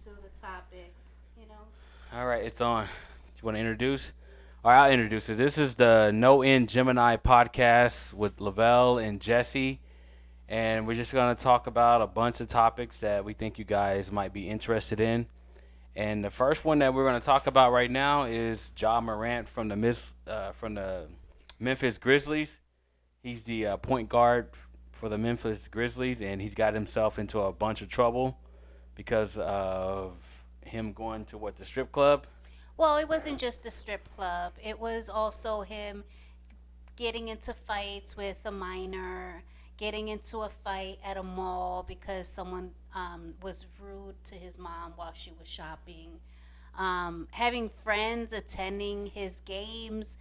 into the topics, you know. All right, it's on. You want to introduce? All right, I'll introduce it. This is the No End Gemini podcast with Lavelle and Jesse, and we're just going to talk about a bunch of topics that we think you guys might be interested in. And the first one that we're going to talk about right now is Ja Morant from the Memphis Grizzlies. He's the point guard for the Memphis Grizzlies, and he's got himself into a bunch of trouble because of him going to the strip club. Well, it wasn't just the strip club. It was also him getting into fights with a minor, getting into a fight at a mall because someone was rude to his mom while she was shopping. Having friends attending his games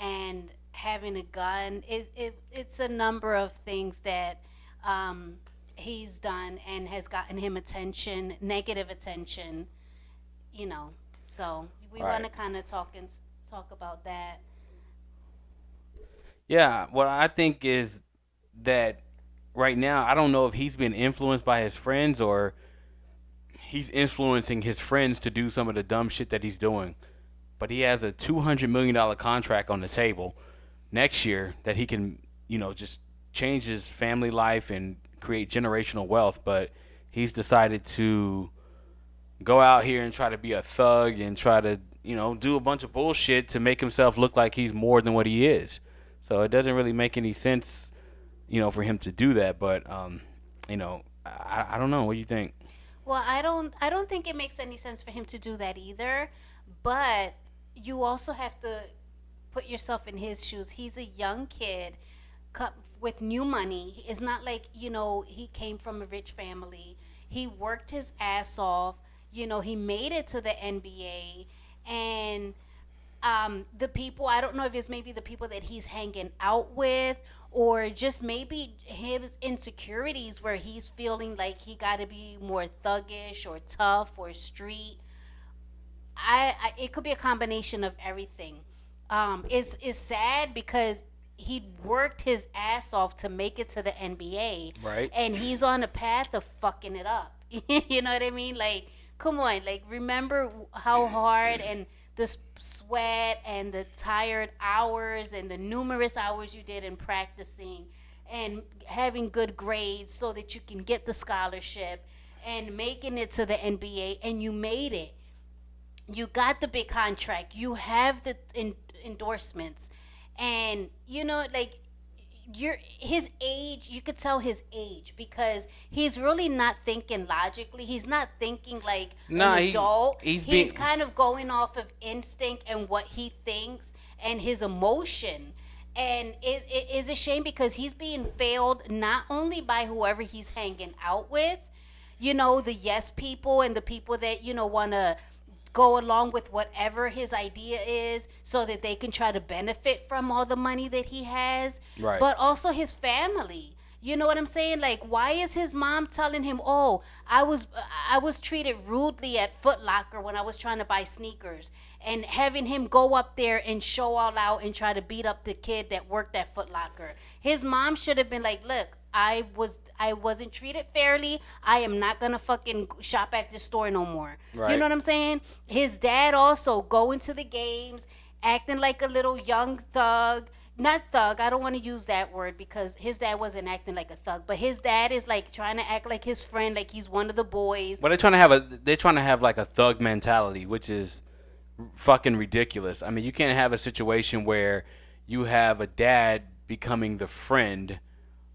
and having a gun. It's a number of things that um, he's done and has gotten him attention, negative attention, you know. So we All want right. to kind of talk about that. Yeah, what I think is that right now, I don't know if he's been influenced by his friends or he's influencing his friends to do some of the dumb shit that he's doing. But he has a $200 million contract on the table next year that he can, just change his family life and create generational wealth. But he's decided to go out here and try to be a thug and try to, do a bunch of bullshit to make himself look like he's more than what he is. So it doesn't really make any sense, for him to do that. But, I don't know. What do you think? Well, I don't think it makes any sense for him to do that either, but you also have to put yourself in his shoes. He's a young kid with new money. It's not like, he came from a rich family. He worked his ass off. He made it to the NBA, and the people, I don't know if it's maybe the people that he's hanging out with, or just maybe his insecurities where he's feeling like he got to be more thuggish or tough or street. It could be a combination of everything. It's sad because he worked his ass off to make it to the NBA, Right. and he's on a path of fucking it up. You know what I mean? Like, come on, like remember how hard and the sweat and the tired hours and the numerous hours you did in practicing and having good grades so that you can get the scholarship and making it to the NBA, and you made it. You got the big contract. You have the endorsements, and like his age. You could tell his age because he's really not thinking logically. He's not thinking like an Nah, adult. he's He's being kind of going off of instinct and what he thinks and his emotion. And it is a shame because he's being failed not only by whoever he's hanging out with, the yes people and the people that want to go along with whatever his idea is so that they can try to benefit from all the money that he has, right. but also his family. You know what I'm saying? Like, why is his mom telling him, "Oh, I was treated rudely at Foot Locker when I was trying to buy sneakers," and having him go up there and show all out and try to beat up the kid that worked at Foot Locker? His mom should have been like, "Look, I wasn't treated fairly. I am not gonna fucking shop at this store no more." You Right. know what I'm saying? His dad also going to the games, acting like a little young thug. Not thug. I don't want to use that word because his dad wasn't acting like a thug, but his dad is like trying to act like his friend, like he's one of the boys. But they're trying to have like a thug mentality, which is fucking ridiculous. I mean, you can't have a situation where you have a dad becoming the friend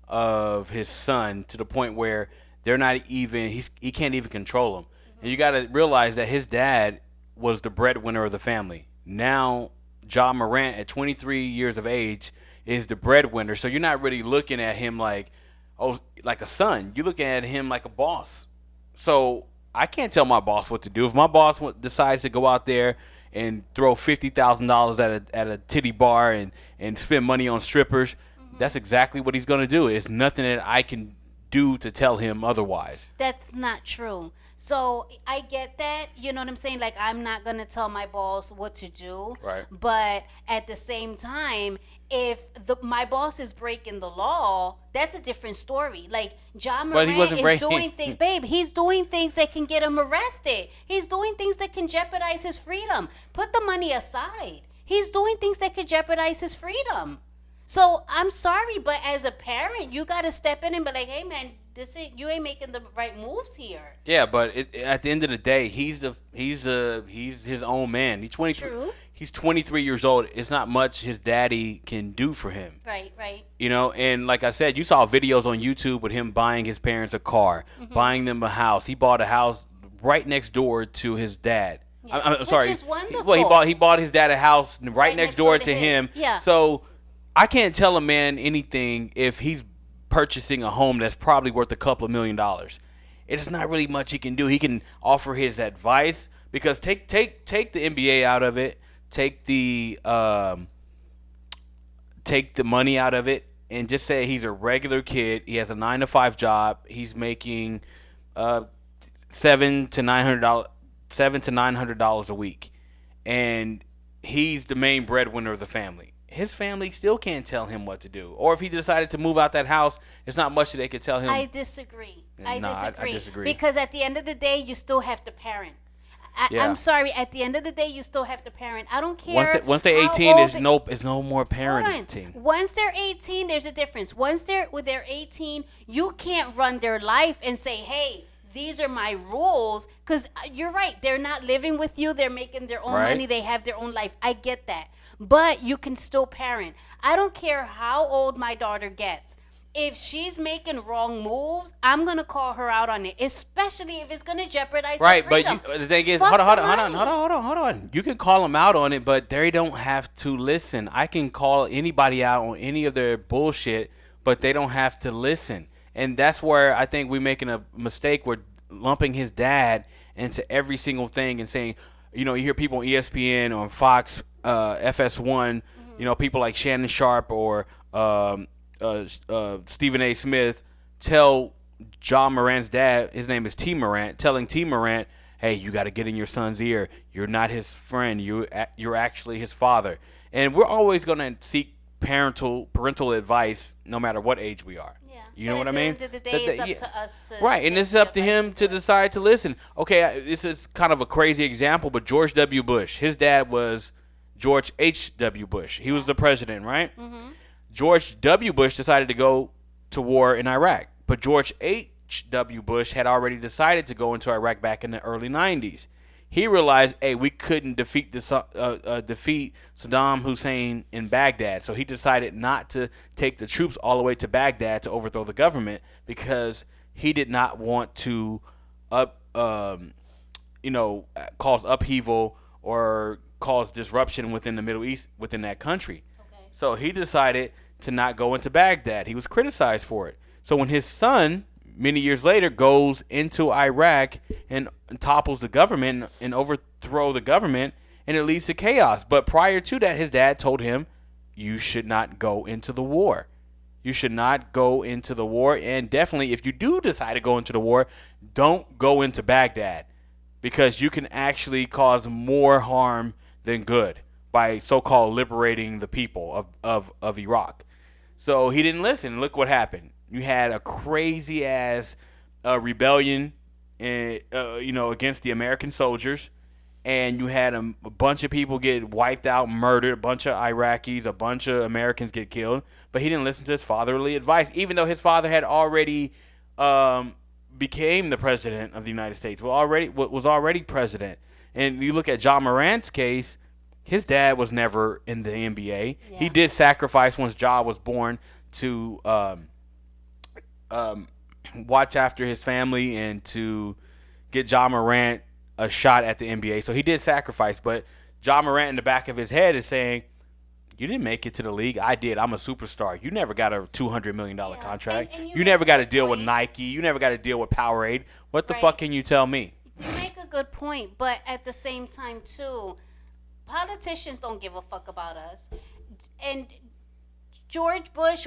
of his son to the point where they're not even he can't even control him. And you got to realize that his dad was the breadwinner of the family. Now, Ja Morant at 23 years of age is the breadwinner. So you're not really looking at him like like a son. You're looking at him like a boss. So I can't tell my boss what to do. If my boss decides to go out there and throw $50,000 at a titty bar and spend money on strippers, that's exactly what he's gonna do. It's nothing that I can do to tell him otherwise. That's not true. So I get that, you know what I'm saying? Like, I'm not gonna tell my boss what to do. Right. But at the same time, if my boss is breaking the law, that's a different story. Like, Ja But he Morant wasn't is breaking. doing things, babe. He's doing things that can get him arrested. He's doing things that can jeopardize his freedom. Put the money aside. He's doing things that could jeopardize his freedom. So I'm sorry, but as a parent, you gotta step in and be like, "Hey, man, you ain't making the right moves here." Yeah, but at the end of the day, he's his own man. True. He's 23 years old. It's not much his daddy can do for him. Right, right. You know, and like I said, you saw videos on YouTube with him buying his parents a car, buying them a house. He bought a house right next door to his dad. Yes. I'm sorry. Which is wonderful. Well, he bought his dad a house right next door to him. Yeah. So I can't tell a man anything if he's purchasing a home that's probably worth a couple of $1,000,000. It's not really much he can do. He can offer his advice, because take the NBA out of it, take the money out of it, and just say he's a regular kid. He has a 9 to 5 job. He's making $700 a week, and he's the main breadwinner of the family. His family still can't tell him what to do. Or if he decided to move out that house, it's not much that they could tell him. I disagree. I disagree. Because at the end of the day, you still have to parent. I'm sorry. At the end of the day, you still have to parent. I don't care. Once they're 18, it's no more parenting. Once they're 18, there's a difference. Once they're 18, you can't run their life and say, "Hey, these are my rules," because you're right. They're not living with you. They're making their own money. They have their own life. I get that. But you can still parent. I don't care how old my daughter gets. If she's making wrong moves, I'm going to call her out on it, especially if it's going to jeopardize her freedom. But the thing is, Fuck hold on. You can call them out on it, but they don't have to listen. I can call anybody out on any of their bullshit, but they don't have to listen. And that's where I think we're making a mistake. We're lumping his dad into every single thing and saying, you hear people on ESPN, on Fox, FS1, people like Shannon Sharp or Stephen A. Smith tell Ja Morant's dad, his name is T. Morant, telling T. Morant, "Hey, you got to get in your son's ear. You're not his friend. You're actually his father." And we're always going to seek parental advice no matter what age we are. You know what I mean? At the end of the day, it's up to us to... Right, and it's up to him to decide to listen. Okay, this is kind of a crazy example, but George W. Bush, his dad was George H.W. Bush. He was the president, right? Mm-hmm. George W. Bush decided to go to war in Iraq, but George H.W. Bush had already decided to go into Iraq back in the early 90s. He realized, hey, we couldn't defeat Saddam Hussein in Baghdad, so he decided not to take the troops all the way to Baghdad to overthrow the government, because he did not want to cause upheaval or cause disruption within the Middle East, within that country. Okay. So he decided to not go into Baghdad. He was criticized for it. So when his son, many years later, goes into Iraq and topples the government and overthrow the government, and it leads to chaos. But prior to that, his dad told him, you should not go into the war. You should not go into the war. And definitely, if you do decide to go into the war, don't go into Baghdad, because you can actually cause more harm than good by so-called liberating the people of Iraq. So he didn't listen. Look what happened. You had a crazy ass rebellion, against the American soldiers, and you had a bunch of people get wiped out, murdered, a bunch of Iraqis, a bunch of Americans get killed. But he didn't listen to his fatherly advice, even though his father had already became the president of the United States. Was already president. And you look at Ja Morant's case. His dad was never in the NBA. Yeah. He did sacrifice once Ja was born to watch after his family and to get Ja Morant a shot at the NBA. So he did sacrifice, but Ja Morant in the back of his head is saying, you didn't make it to the league. I did. I'm a superstar. You never got a $200 million contract. And you never got to deal with Nike. You never got to deal with Powerade. What the fuck can you tell me? You make a good point, but at the same time, too, politicians don't give a fuck about us. And George Bush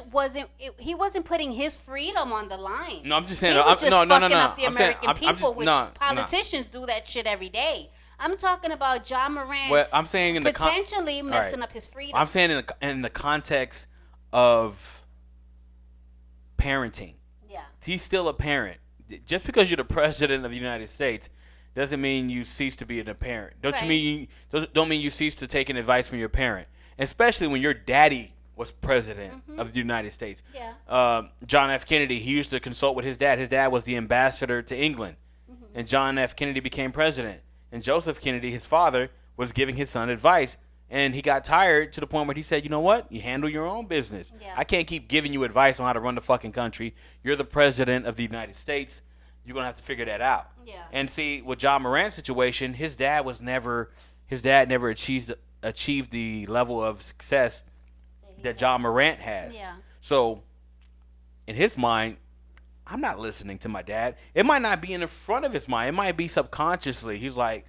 he wasn't putting his freedom on the line. No, I'm just saying. He was just no, no, no, fucking no. up the I'm saying, American people, just, which no, politicians do that shit every day. I'm talking about Ja Morant. Well, I'm saying in the potentially messing up his freedom. I'm saying in the context of parenting. Yeah. He's still a parent. Just because you're the president of the United States doesn't mean you cease to be a parent. Don't mean you cease to taking advice from your parent, especially when your daddy was president of the United States. Yeah. John F. Kennedy, he used to consult with his dad. His dad was the ambassador to England, and John F. Kennedy became president. And Joseph Kennedy, his father, was giving his son advice, and he got tired to the point where he said, "You know what? You handle your own business. Yeah. I can't keep giving you advice on how to run the fucking country. You're the president of the United States. You're gonna have to figure that out." Yeah. And see, with Ja Morant's situation, his dad never achieved the level of success that Ja Morant has. Yeah. So, in his mind, I'm not listening to my dad. It might not be in the front of his mind. It might be subconsciously. He's like,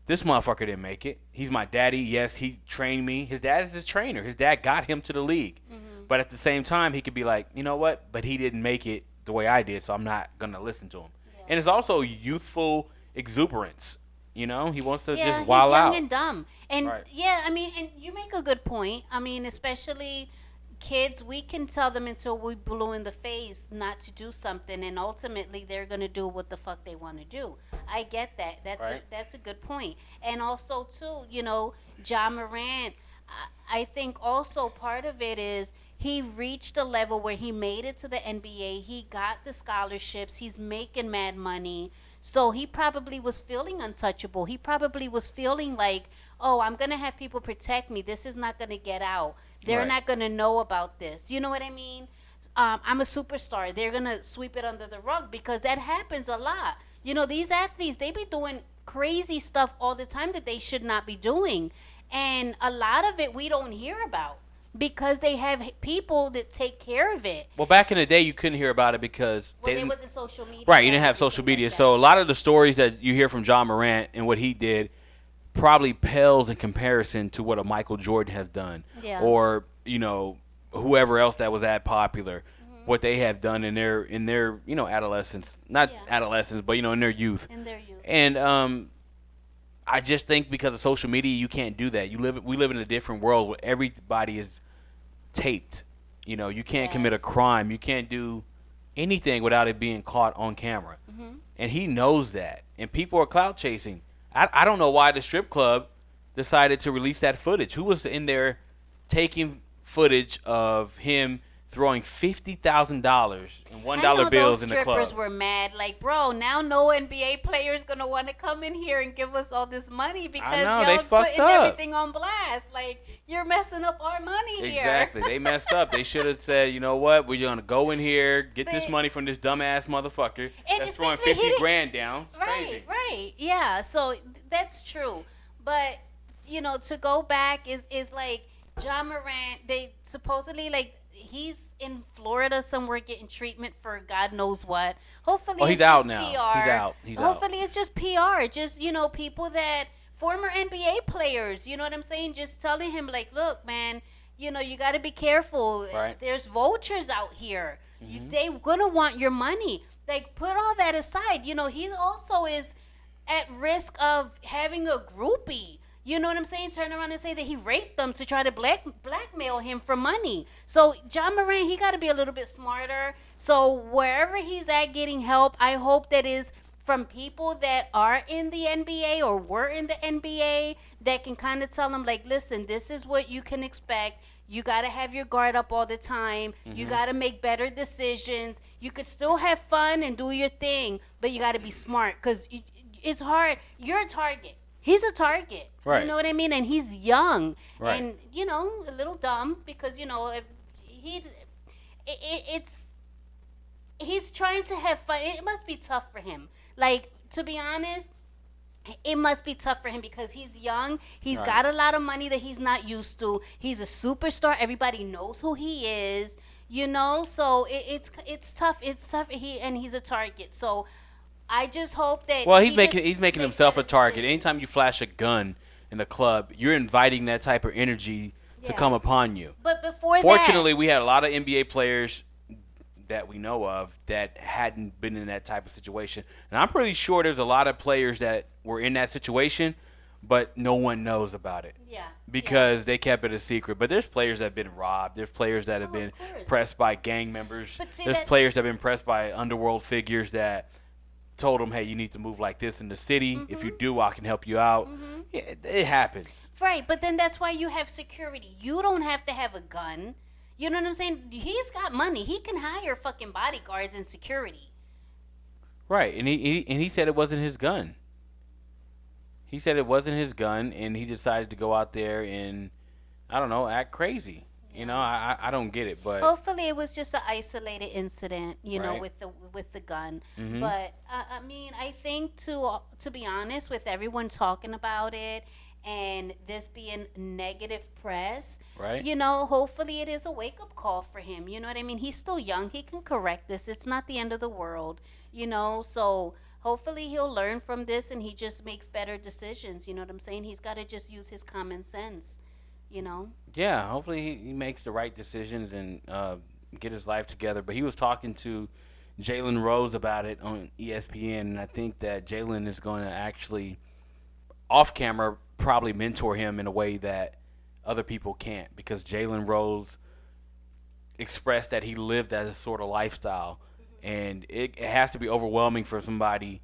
this motherfucker didn't make it. He's my daddy. Yes, he trained me. His dad is his trainer. His dad got him to the league. But at the same time, he could be like, you know what? But he didn't make it the way I did, so I'm not going to listen to him. Yeah. And it's also youthful exuberance. You know, he wants to just wild out. Yeah, he's young and dumb. And right. Yeah, I mean, and you make a good point. I mean, especially kids, we can tell them until we blue in the face not to do something, and ultimately they're going to do what the fuck they want to do. I get that. That's a good point. And also too, you know, Ja Morant, I think also part of it is he reached a level where he made it to the NBA. He got the scholarships. He's making mad money. So he probably was feeling untouchable. He probably was feeling like, oh, I'm going to have people protect me. This is not going to get out. They're not going to know about this. You know what I mean? I'm a superstar. They're going to sweep it under the rug because that happens a lot. You know, these athletes, they be doing crazy stuff all the time that they should not be doing. And a lot of it we don't hear about because they have people that take care of it. Well, back in the day, you couldn't hear about it because there wasn't social media. Right, you didn't have social media. Like so a lot of the stories that you hear from Ja Morant and what he did probably pales in comparison to what a Michael Jordan has done, or you know whoever else that was that popular, what they have done in their you know adolescence, not adolescence, but you know in their youth. And I just think because of social media, you can't do that. We live in a different world where everybody is taped. You know, you can't commit a crime. You can't do anything without it being caught on camera. And he knows that. And people are clout chasing. I don't know why the strip club decided to release that footage. Who was in there taking footage of him throwing $50,000 in $1 bills in the club? Strippers were mad. Like, bro, now no NBA players gonna want to come in here and give us all this money because y'all putting everything on blast. Like, you're messing up our money here. Exactly. They messed up. They should have said, you know what? We're gonna go in here, get this money from this dumbass motherfucker that's throwing 50 grand down. It's crazy. Right. Yeah. So that's true. But you know, to go back is like Ja Morant. They supposedly like. He's in Florida somewhere getting treatment for God knows what. Hopefully, he's out now. PR. He's Hopefully, out. it's just PR. Just you know, people that former NBA players. You know what I'm saying? Just telling him like, look, man, you know, you got to be careful. Right. There's vultures out here. They're gonna want your money. Like, put all that aside. You know, he also is at risk of having a groupie. You know what I'm saying? Turn around and say that he raped them to try to blackmail him for money. So Ja Morant, he got to be a little bit smarter. So wherever he's at getting help, I hope that is from people that are in the NBA or were in the NBA that can kind of tell him like, listen, this is what you can expect. You got to have your guard up all the time. You got to make better decisions. You could still have fun and do your thing, but you got to be smart because it's hard. You're a target. He's a target. Right. You know what I mean? And he's young. Right. And, you know, a little dumb because, you know, if he's trying to have fun. It must be tough for him. Like, to be honest, it must be tough for him because he's young. He's got a lot of money that he's not used to. He's a superstar. Everybody knows who he is, you know? So it's tough. It's tough. He's a target. So I just hope that. Well, he's making himself a target. Anytime you flash a gun in a club, you're inviting that type of energy to Yeah. come upon you. But before that, Fortunately, we had a lot of NBA players that we know of that hadn't been in that type of situation. And I'm pretty sure there's a lot of players that were in that situation, but no one knows about it yeah, yeah. because they kept it a secret. But there's players that have been robbed. There's players that have Oh, of been course. pressed by gang members. But see, There's that's players that have been pressed by underworld figures that told them, hey, you need to move like this in the city. If you do, I can help you out. Yeah, it happens. right. But then that's why you have security. You don't have to have a gun. You know what I'm saying? He's got money. He can hire fucking bodyguards and security. Right. And he said it wasn't his gun. He said it wasn't his gun, and he decided to go out there and, I don't know, act crazy. You know, I don't get it, but Hopefully, it was just an isolated incident, you know, Right. with the gun. But I mean, I think to be honest, with everyone talking about it and this being negative press, Right. you know, hopefully it is a wake up call for him. You know what I mean? He's still young. He can correct this. It's not the end of the world, you know. So hopefully he'll learn from this and he just makes better decisions. You know what I'm saying? He's got to just use his common sense, you know. yeah, hopefully he makes the right decisions and get his life together. But he was talking to Jalen Rose about it on ESPN, and I think that Jalen is going to actually, off camera, probably mentor him in a way that other people can't, because Jalen Rose expressed that he lived that sort of lifestyle, and it has to be overwhelming for somebody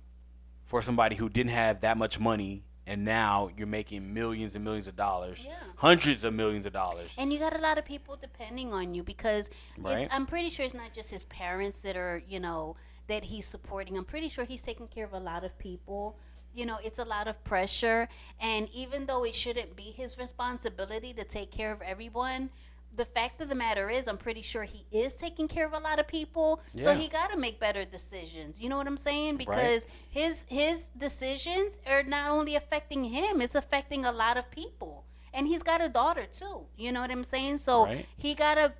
who didn't have that much money, and now you're making millions and millions of dollars, Yeah. hundreds of millions of dollars. And you got a lot of people depending on you because Right. I'm pretty sure it's not just his parents that are, you know, that he's supporting. I'm pretty sure he's taking care of a lot of people. You know, it's a lot of pressure. And even though it shouldn't be his responsibility to take care of everyone, the fact of the matter is, I'm pretty sure he is taking care of a lot of people. So Yeah. he got to make better decisions. You know what I'm saying? Because his decisions are not only affecting him, it's affecting a lot of people. And he's got a daughter too. You know what I'm saying? So Right. he kind of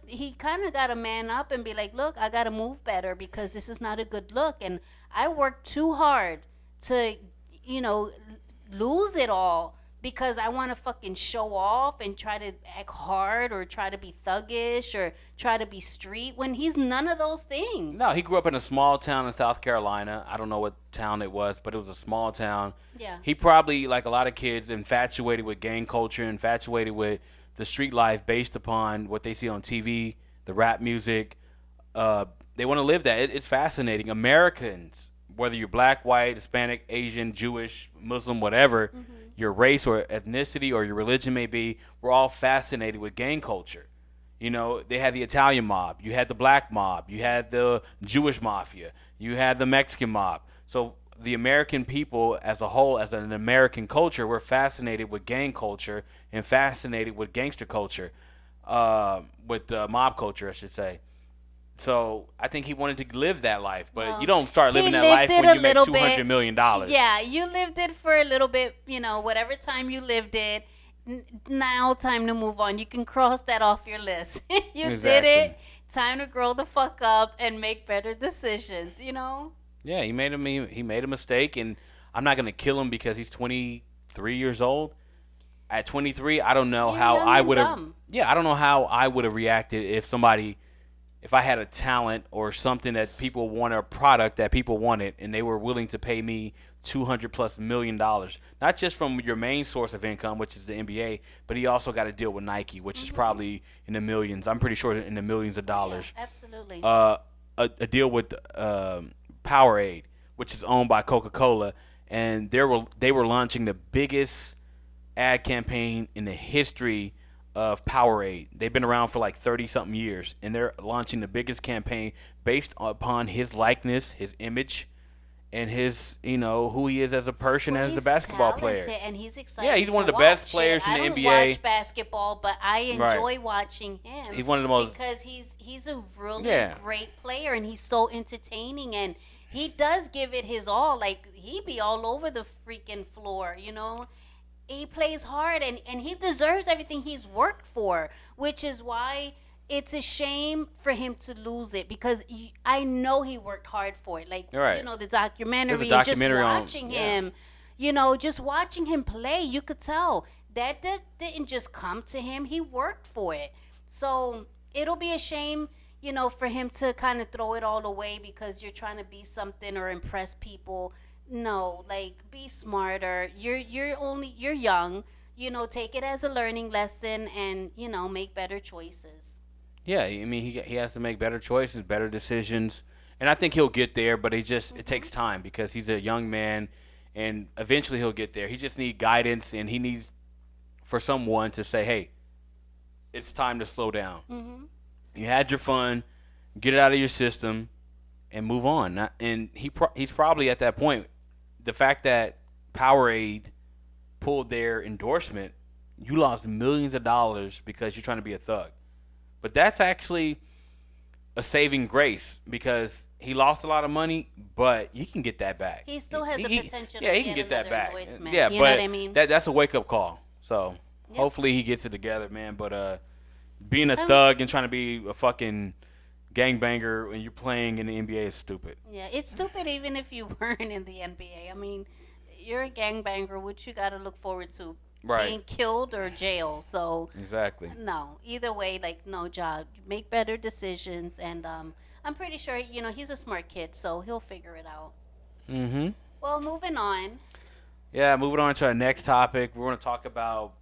got to man up and be like, look, I got to move better because this is not a good look. And I worked too hard to, you know, lose it all because I want to fucking show off and try to act hard or try to be thuggish or try to be street when he's none of those things. No, he grew up in a small town in South Carolina. I don't know what town it was, but it was a small town. Yeah. He probably, like a lot of kids, infatuated with gang culture, infatuated with the street life based upon what they see on TV, the rap music. They want to live that. It's fascinating. Americans, whether you're black, white, Hispanic, Asian, Jewish, Muslim, whatever, your race or ethnicity or your religion may be, we're all fascinated with gang culture. You know, they had the Italian mob, you had the black mob, you had the Jewish mafia, you had the Mexican mob. So the American people as a whole, as an American culture, we're fascinated with gang culture and fascinated with gangster culture, with mob culture, I should say. So I think he wanted to live that life, but Well, you don't start living he that life lived when it you a make little $200 million. Yeah, you lived it for a little bit, you know, whatever time you lived it. Now, time to move on. You can cross that off your list. You Exactly. did it. Time to grow the fuck up and make better decisions, you know? Yeah, he made a mistake, and I'm not gonna kill him because he's 23 years old. At 23, I don't know You're how young I and would have. dumb. Yeah, I don't know how I would have reacted if I had a talent or something that people wanted, a product that people wanted, and they were willing to pay me $200+ million. Not just from your main source of income, which is the NBA, but he also got to deal with Nike, which is probably in the millions. I'm pretty sure in the millions of dollars. Yeah, absolutely. A deal with Powerade, which is owned by Coca-Cola, and they were launching the biggest ad campaign in the history of Powerade. They've been around for like 30-something years, and they're launching the biggest campaign based upon his likeness, his image, and his, you know, who he is as a person, Well, as a he's backetball player. talented and he's exciting. Yeah, he's one of to the best watch players it. in the I don't NBA. watch basketball, but I enjoy watching him. He's one of the most- because he's a really Yeah. great player and he's so entertaining and he does give it his all. Like he be all over the freaking floor, you know. He plays hard and he deserves everything he's worked for, which is why it's a shame for him to lose it because I know he worked hard for it. Like, You're right. you know, the documentary, There's a documentary and on- just watching yeah. him, you know, just watching him play, you could tell didn't just come to him. He worked for it. So it'll be a shame, for him to kind of throw it all away because you're trying to be something or impress people. No, like, be smarter. You're young. Take it as a learning lesson and make better choices. Yeah, I mean, he has to make better choices, better decisions, and I think he'll get there. But it takes time because he's a young man, and eventually he'll get there. He just needs guidance, and he needs for someone to say, "Hey, it's time to slow down. You had your fun, get it out of your system, and move on." And he's probably at that point. The fact that Powerade pulled their endorsement, you lost millions of dollars because you're trying to be a thug. But that's actually a saving grace because he lost a lot of money, but you can get that back. He still has the potential yeah, to he can get that back. endorsement. Yeah, you but know what I mean? that's a wake-up call. So hopefully he gets it together, man. But being a thug and trying to be a fucking gangbanger when you're playing in the NBA is stupid. Yeah, it's stupid even if you weren't in the NBA. I mean, you're a gangbanger, which you got to look forward to. Right. Being killed or jail. So exactly. No, either way, like, no, job. Make better decisions, and I'm pretty sure he's a smart kid, so he'll figure it out. Mm-hmm. Well, moving on. Yeah, moving on to our next topic, we're going to talk about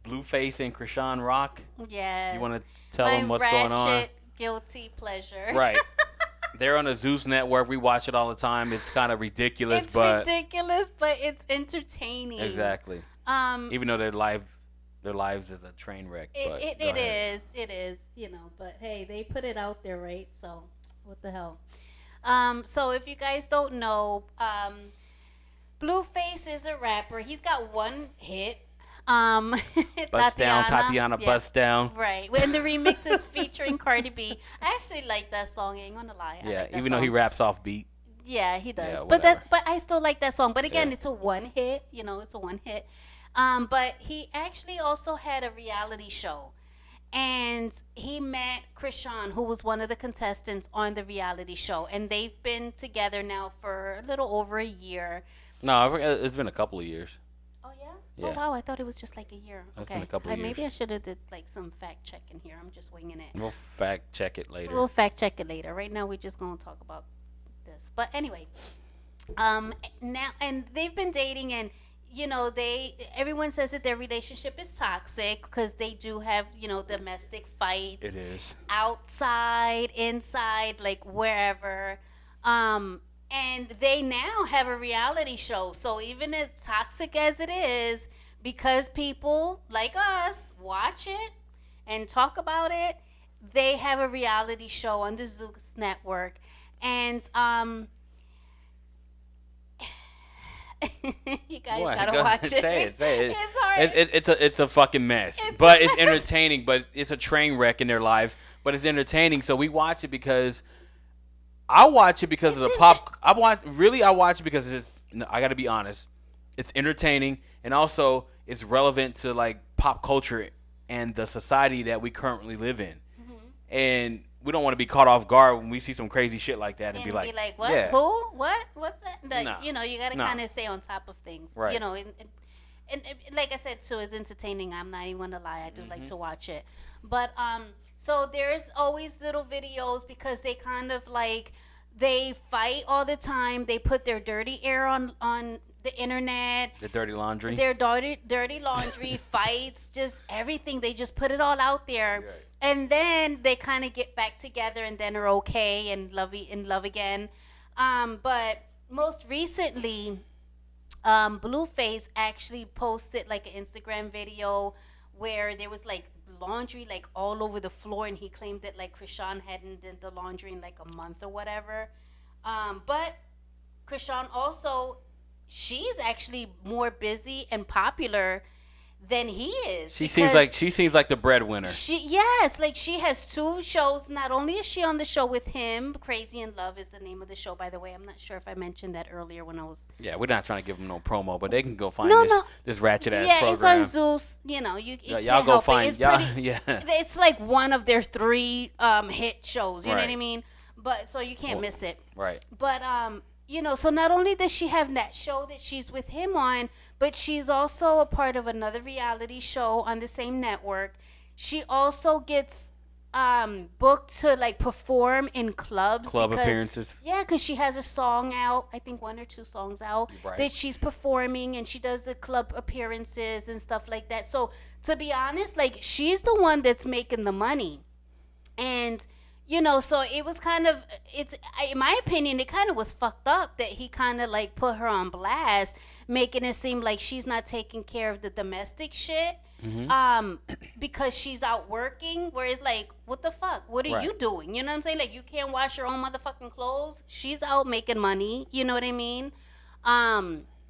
Blueface and Chrisean Rock. Yes. You want to tell them what's going on? Ratchet guilty pleasure. Right. They're on the Zeus network. We watch it all the time. It's kind of ridiculous, it's ridiculous, but it's entertaining. Exactly. Even though their lives is a train wreck. It is, but hey, they put it out there, right? So what the hell? So if you guys don't know, Blueface is a rapper. He's got one hit. Bust Down, Tatiana, yeah. Bust Down. Right. And the remix is featuring Cardi B. I actually like that song. I ain't gonna lie. Yeah, even though he raps off beat. Yeah, he does. Yeah, but I still like that song. But again, it's a one hit. It's a one hit. But he actually also had a reality show. And he met Chrisean, who was one of the contestants on the reality show. And they've been together now for a little over a year. No, it's been a couple of years. Oh, yeah? Yeah. Oh, wow. I thought it was just like a year. It's been a couple of years. Maybe I should have did like some fact checking here. I'm just winging it. We'll fact check it later. Right now, we're just going to talk about this. But anyway, now, and they've been dating, and everyone says that their relationship is toxic because they do have domestic fights. It is outside, inside, like wherever. And they now have a reality show. So even as toxic as it is, because people like us watch it and talk about it, they have a reality show on the Zeus network. And you guys gotta watch it. Say it. It's hard. It's a fucking mess. But it's entertaining. But it's a train wreck in their lives. But it's entertaining. So we watch it because I watch it because of the pop. I watch it because it's. I got to be honest. It's entertaining, and also it's relevant to like pop culture and the society that we currently live in. Mm-hmm. And we don't want to be caught off guard when we see some crazy shit like that and be like, what? Yeah. Who? What? What's that? No. You got to kind of stay on top of things. Right. And like I said, too, it's entertaining. I'm not even going to lie. I do like to watch it. But so there's always little videos because they kind of like, they fight all the time. They put their dirty air on the internet. The dirty laundry. Their dirty laundry, fights, just everything. They just put it all out there. Right. And then they kind of get back together and then are okay and in love again. But most recently, Blueface actually posted like an Instagram video where there was like laundry like all over the floor, and he claimed that like Chrisean hadn't done the laundry in like a month or whatever. But Chrisean also, she's actually more busy and popular than he is. She seems like the breadwinner. She has 2 shows. Not only is she on the show with him, Chrisean Love is the name of the show, by the way. I'm not sure if I mentioned that earlier when I was. Yeah, we're not trying to give them no promo, but they can go find this ratchet ass program. Yeah, it's on Zeus. Y'all go find. It's it's like one of their 3 hit shows. You know what I mean? But so you can't miss it. Right. But so not only does she have that show that she's with him on, but she's also a part of another reality show on the same network. She also gets booked to like perform in clubs, Club because appearances. yeah, because she has a song out, I think one or two songs out, Right. that she's performing, and she does the club appearances and stuff like that. So to be honest, like, she's the one that's making the money. And so it was kind of, in my opinion, it kind of was fucked up that he kind of like put her on blast, making it seem like she's not taking care of the domestic shit, because she's out working, whereas like, what the fuck, what are Right. you doing? You know what I'm saying? Like, you can't wash your own motherfucking clothes. She's out making money, you know what I mean?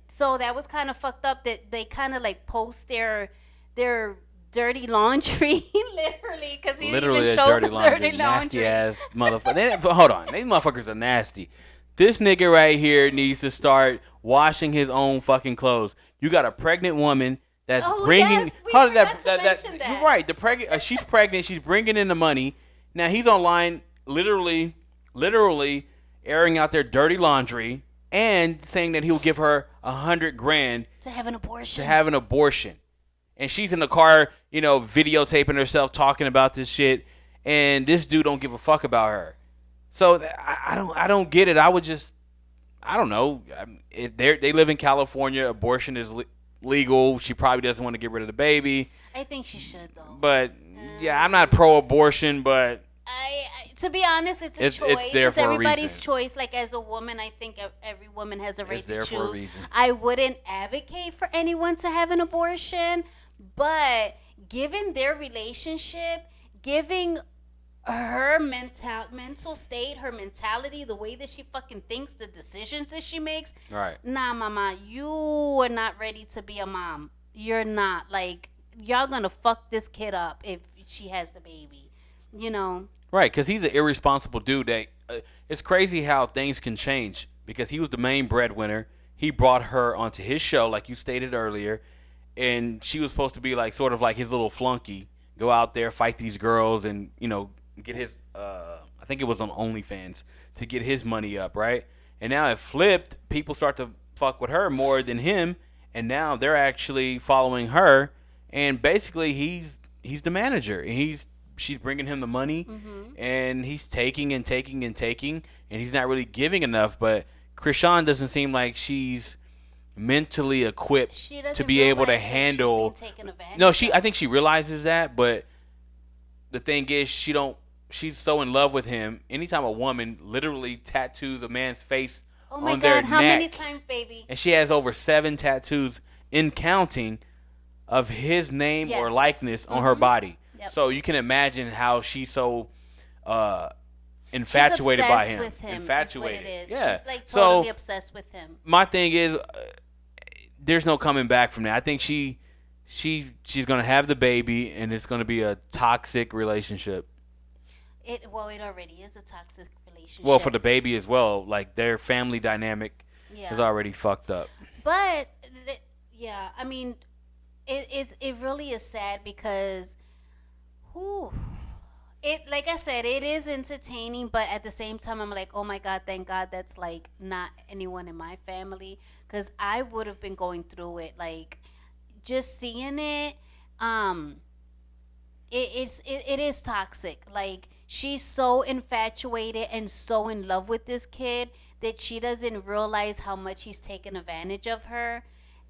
So that was kind of fucked up that they kind of like post their dirty laundry, literally, because he Literally even a showed dirty the laundry, dirty nasty laundry. ass motherfucker. Hold on, these motherfuckers are nasty. This nigga right here needs to start washing his own fucking clothes. You got a pregnant woman that's Oh, bringing. yes, we How did forgot to mention that. You're right. The pregnant. She's pregnant. She's bringing in the money. Now he's online, literally airing out their dirty laundry and saying that he'll give her $100,000 To have an abortion. to have an abortion. And she's in the car, videotaping herself talking about this shit, and this dude don't give a fuck about her. So I don't get it. I don't know. They live in California. Abortion is legal. She probably doesn't want to get rid of the baby. I think she should, though. But yeah, I'm not pro-abortion, but To be honest, it's a choice. It's there for a everybody's reason. choice. Like, as a woman, I think every woman has a right It's to there choose. for a reason. I wouldn't advocate for anyone to have an abortion, but given their relationship, giving her mental state, her mentality, the way that she fucking thinks, the decisions that she makes, right. nah, mama, you are not ready to be a mom. You're not. Like, y'all gonna fuck this kid up if she has the baby, Right, because he's an irresponsible dude. That it's crazy how things can change. Because he was the main breadwinner, he brought her onto his show, like you stated earlier, and she was supposed to be like sort of like his little flunky, go out there, fight these girls, and get his. I think it was on OnlyFans to get his money up, right? And now it flipped. People start to fuck with her more than him, and now they're actually following her. And basically, he's the manager, and she's bringing him the money, and he's taking and taking and taking, and he's not really giving enough. But Chrisean doesn't seem like she's mentally equipped to be able to handle. No, I think she realizes that, but the thing is, she's so in love with him. Anytime a woman literally tattoos a man's face on their neck, how many times, baby? and she has over 7 tattoos in counting of his name or likeness on her body. Yep. So you can imagine how she's so infatuated by him. With him. Infatuated. Is what it is. Yeah. She's like totally obsessed with him. My thing is, there's no coming back from that. I think she's gonna have the baby, and it's gonna be a toxic relationship. It already is a toxic relationship. Well, for the baby as well, like their family dynamic is already fucked up. But I mean, it really is sad because, like I said, it is entertaining, but at the same time, I'm like, oh my God, thank God that's like not anyone in my family, because I would have been going through it. Like, just seeing it, it is toxic. Like, she's so infatuated and so in love with this kid that she doesn't realize how much he's taken advantage of her.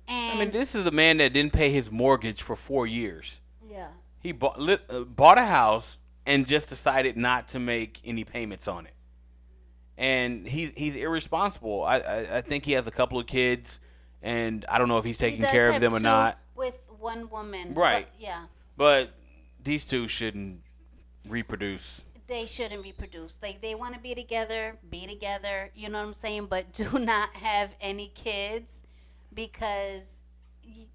And I mean, this is a man that didn't pay his mortgage for 4 years. yeah. He bought a house and just decided not to make any payments on it. And he's irresponsible. I think he has a couple of kids, and I don't know if he's taking care of them or not. With one woman. Right. But, yeah. But these two shouldn't reproduce. They shouldn't reproduce. Like, they want to be together, you know what I'm saying? But do not have any kids, because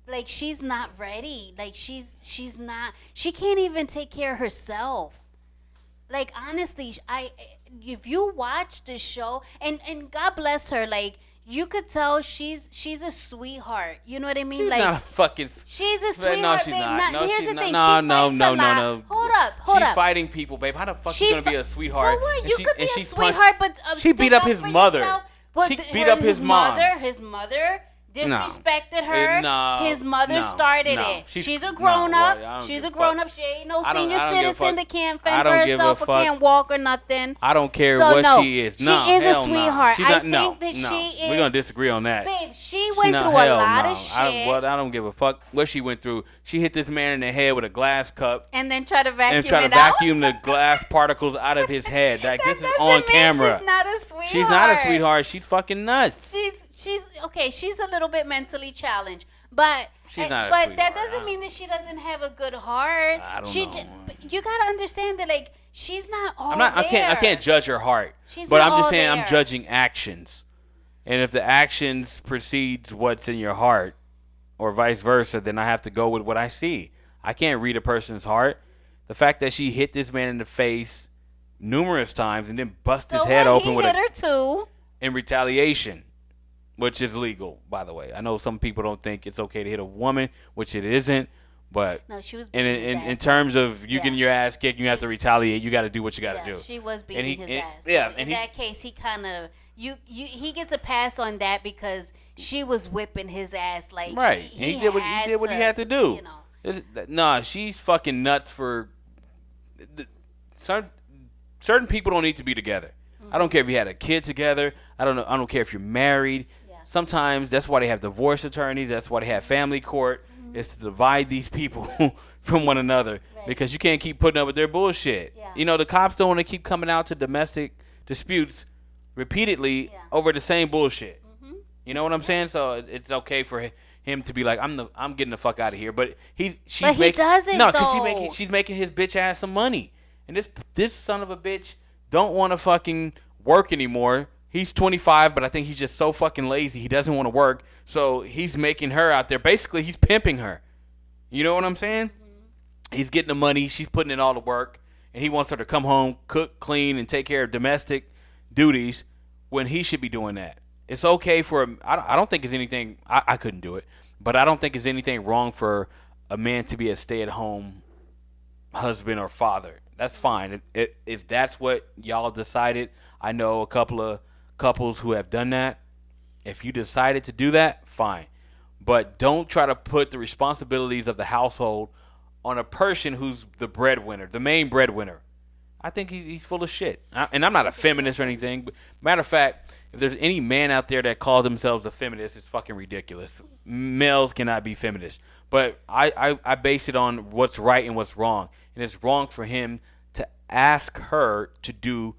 like, she's not ready. Like, she's not, she can't even take care of herself. Like, honestly, if you watch the show, and God bless her, like, you could tell she's a sweetheart. You know what I mean? She's like, not a fucking. she's a sweetheart. No, she's babe. not. No, Here's she's the not. thing. No, She fights a lot. no. Hold up. She's fighting people, babe. How the fuck you gonna be a sweetheart? So what? And You she- could and be she a sweetheart, but she beat up his mother. But she beat up his mom. His mother disrespected her. No, his mother no, started no. it. She's a grown up. Well, She's a grown up. She ain't no senior I don't give a citizen fuck. that can't I fend for don't give a herself or fuck. can't walk or nothing. I don't care So, what no, she is. she No, is a hell sweetheart. She's not, I think that she is. We're gonna disagree on that. Babe, she went through a lot of shit. I don't give a fuck what she went through. She hit this man in the head with a glass cup and then try to vacuum vacuum the glass particles out of his head. Like, this is on camera. She's not a sweetheart. She's not a sweetheart. She's fucking nuts. She's okay. She's a little bit mentally challenged, but she's not. But that doesn't mean that she doesn't have a good heart. I don't know. You gotta understand that, like, she's not all there. I can't judge her heart. But I'm just saying, I'm judging actions, and if the actions precedes what's in your heart, or vice versa, then I have to go with what I see. I can't read a person's heart. The fact that she hit this man in the face numerous times and then bust his head open with hit her too in retaliation. Which is legal, by the way. I know some people don't think it's okay to hit a woman, which it isn't. But no, she was in terms of you getting your ass kicked, you have to retaliate. You got to do what you got to do. She was beating his ass. Yeah, in that case, he kind of he gets a pass on that because she was whipping his ass like right. He did what he had to do. You know, nah, she's fucking nuts for certain people don't need to be together. I don't care if you had a kid together. I don't care if you're married. Sometimes that's why they have divorce attorneys. That's why they have family court. Is to divide these people from one another because you can't keep putting up with their bullshit. You know, the cops don't want to keep coming out to domestic disputes repeatedly over the same bullshit. You know what I'm saying? So it's okay for him to be like, I'm getting the fuck out of here. But he doesn't. No, because she's making his bitch ass some money, and this son of a bitch don't want to fucking work anymore. He's 25, but I think he's just so fucking lazy. He doesn't want to work. So he's making her out there. Basically, he's pimping her. You know what I'm saying? Mm-hmm. He's getting the money. She's putting in all the work. And he wants her to come home, cook, clean, and take care of domestic duties when he should be doing that. It's okay for him. I don't think it's anything. I couldn't do it. But I don't think it's anything wrong for a man to be a stay-at-home husband or father. That's fine. If that's what y'all decided, I know a couple of couples who have done that. If you decided to do that, fine. But don't try to put the responsibilities of the household on a person who's the breadwinner, the main breadwinner. I think he's full of shit. And I'm not a feminist or anything. But matter of fact, if there's any man out there that calls themselves a feminist, it's fucking ridiculous. Males cannot be feminists. But I base it on what's right and what's wrong. And it's wrong for him to ask her to do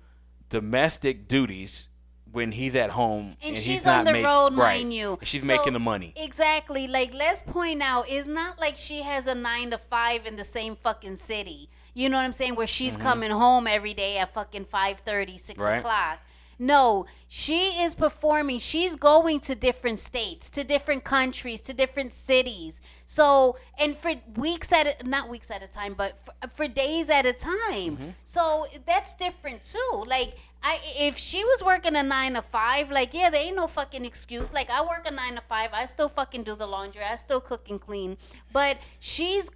domestic duties when he's at home and she's he's not on the road, mind you. She's making the money. Exactly. Like, let's point out, it's not like she has a 9 to 5 in the same fucking city. You know what I'm saying? Where she's coming home every day at fucking 5:30, 6 o'clock. No, she is performing. She's going to different states, to different countries, to different cities. So, and for not weeks at a time, but for days at a time. So that's different too. Like, if she was working a 9 to 5, like, there ain't no fucking excuse. Like, I work a 9 to 5. I still fucking do the laundry. I still cook and clean. But she's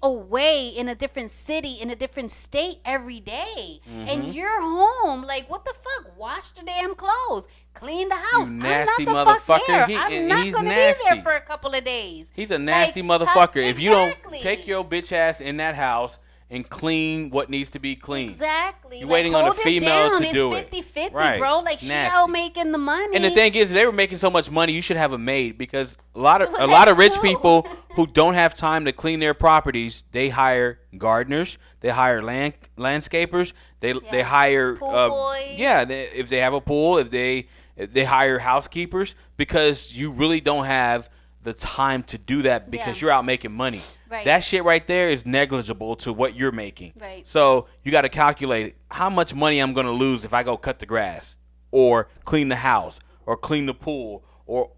away in a different city, in a different state every day. And you're home. Like, what the fuck? Wash the damn clothes. Clean the house. You nasty I'm not the motherfucker. Fuck there. I'm not he's gonna nasty. be there for a couple of days. He's a nasty motherfucker. If you don't take your bitch ass in that house and clean what needs to be cleaned. Exactly. You're waiting on a female to do it. It's 50-50, right. bro. Like, she out making the money. And the thing is, they were making so much money, you should have a maid, because a lot of rich people who don't have time to clean their properties, they hire gardeners, they hire landscapers, they hire pool boys. If they have a pool, if they hire housekeepers, because you really don't have the time to do that because you're out making money. Right. That shit right there is negligible to what you're making. Right. So you got to calculate how much money I'm going to lose if I go cut the grass or clean the house or clean the pool or,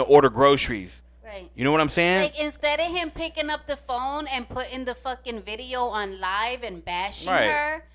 order groceries. Right. You know what I'm saying? Like, instead of him picking up the phone and putting the fucking video on live and bashing her,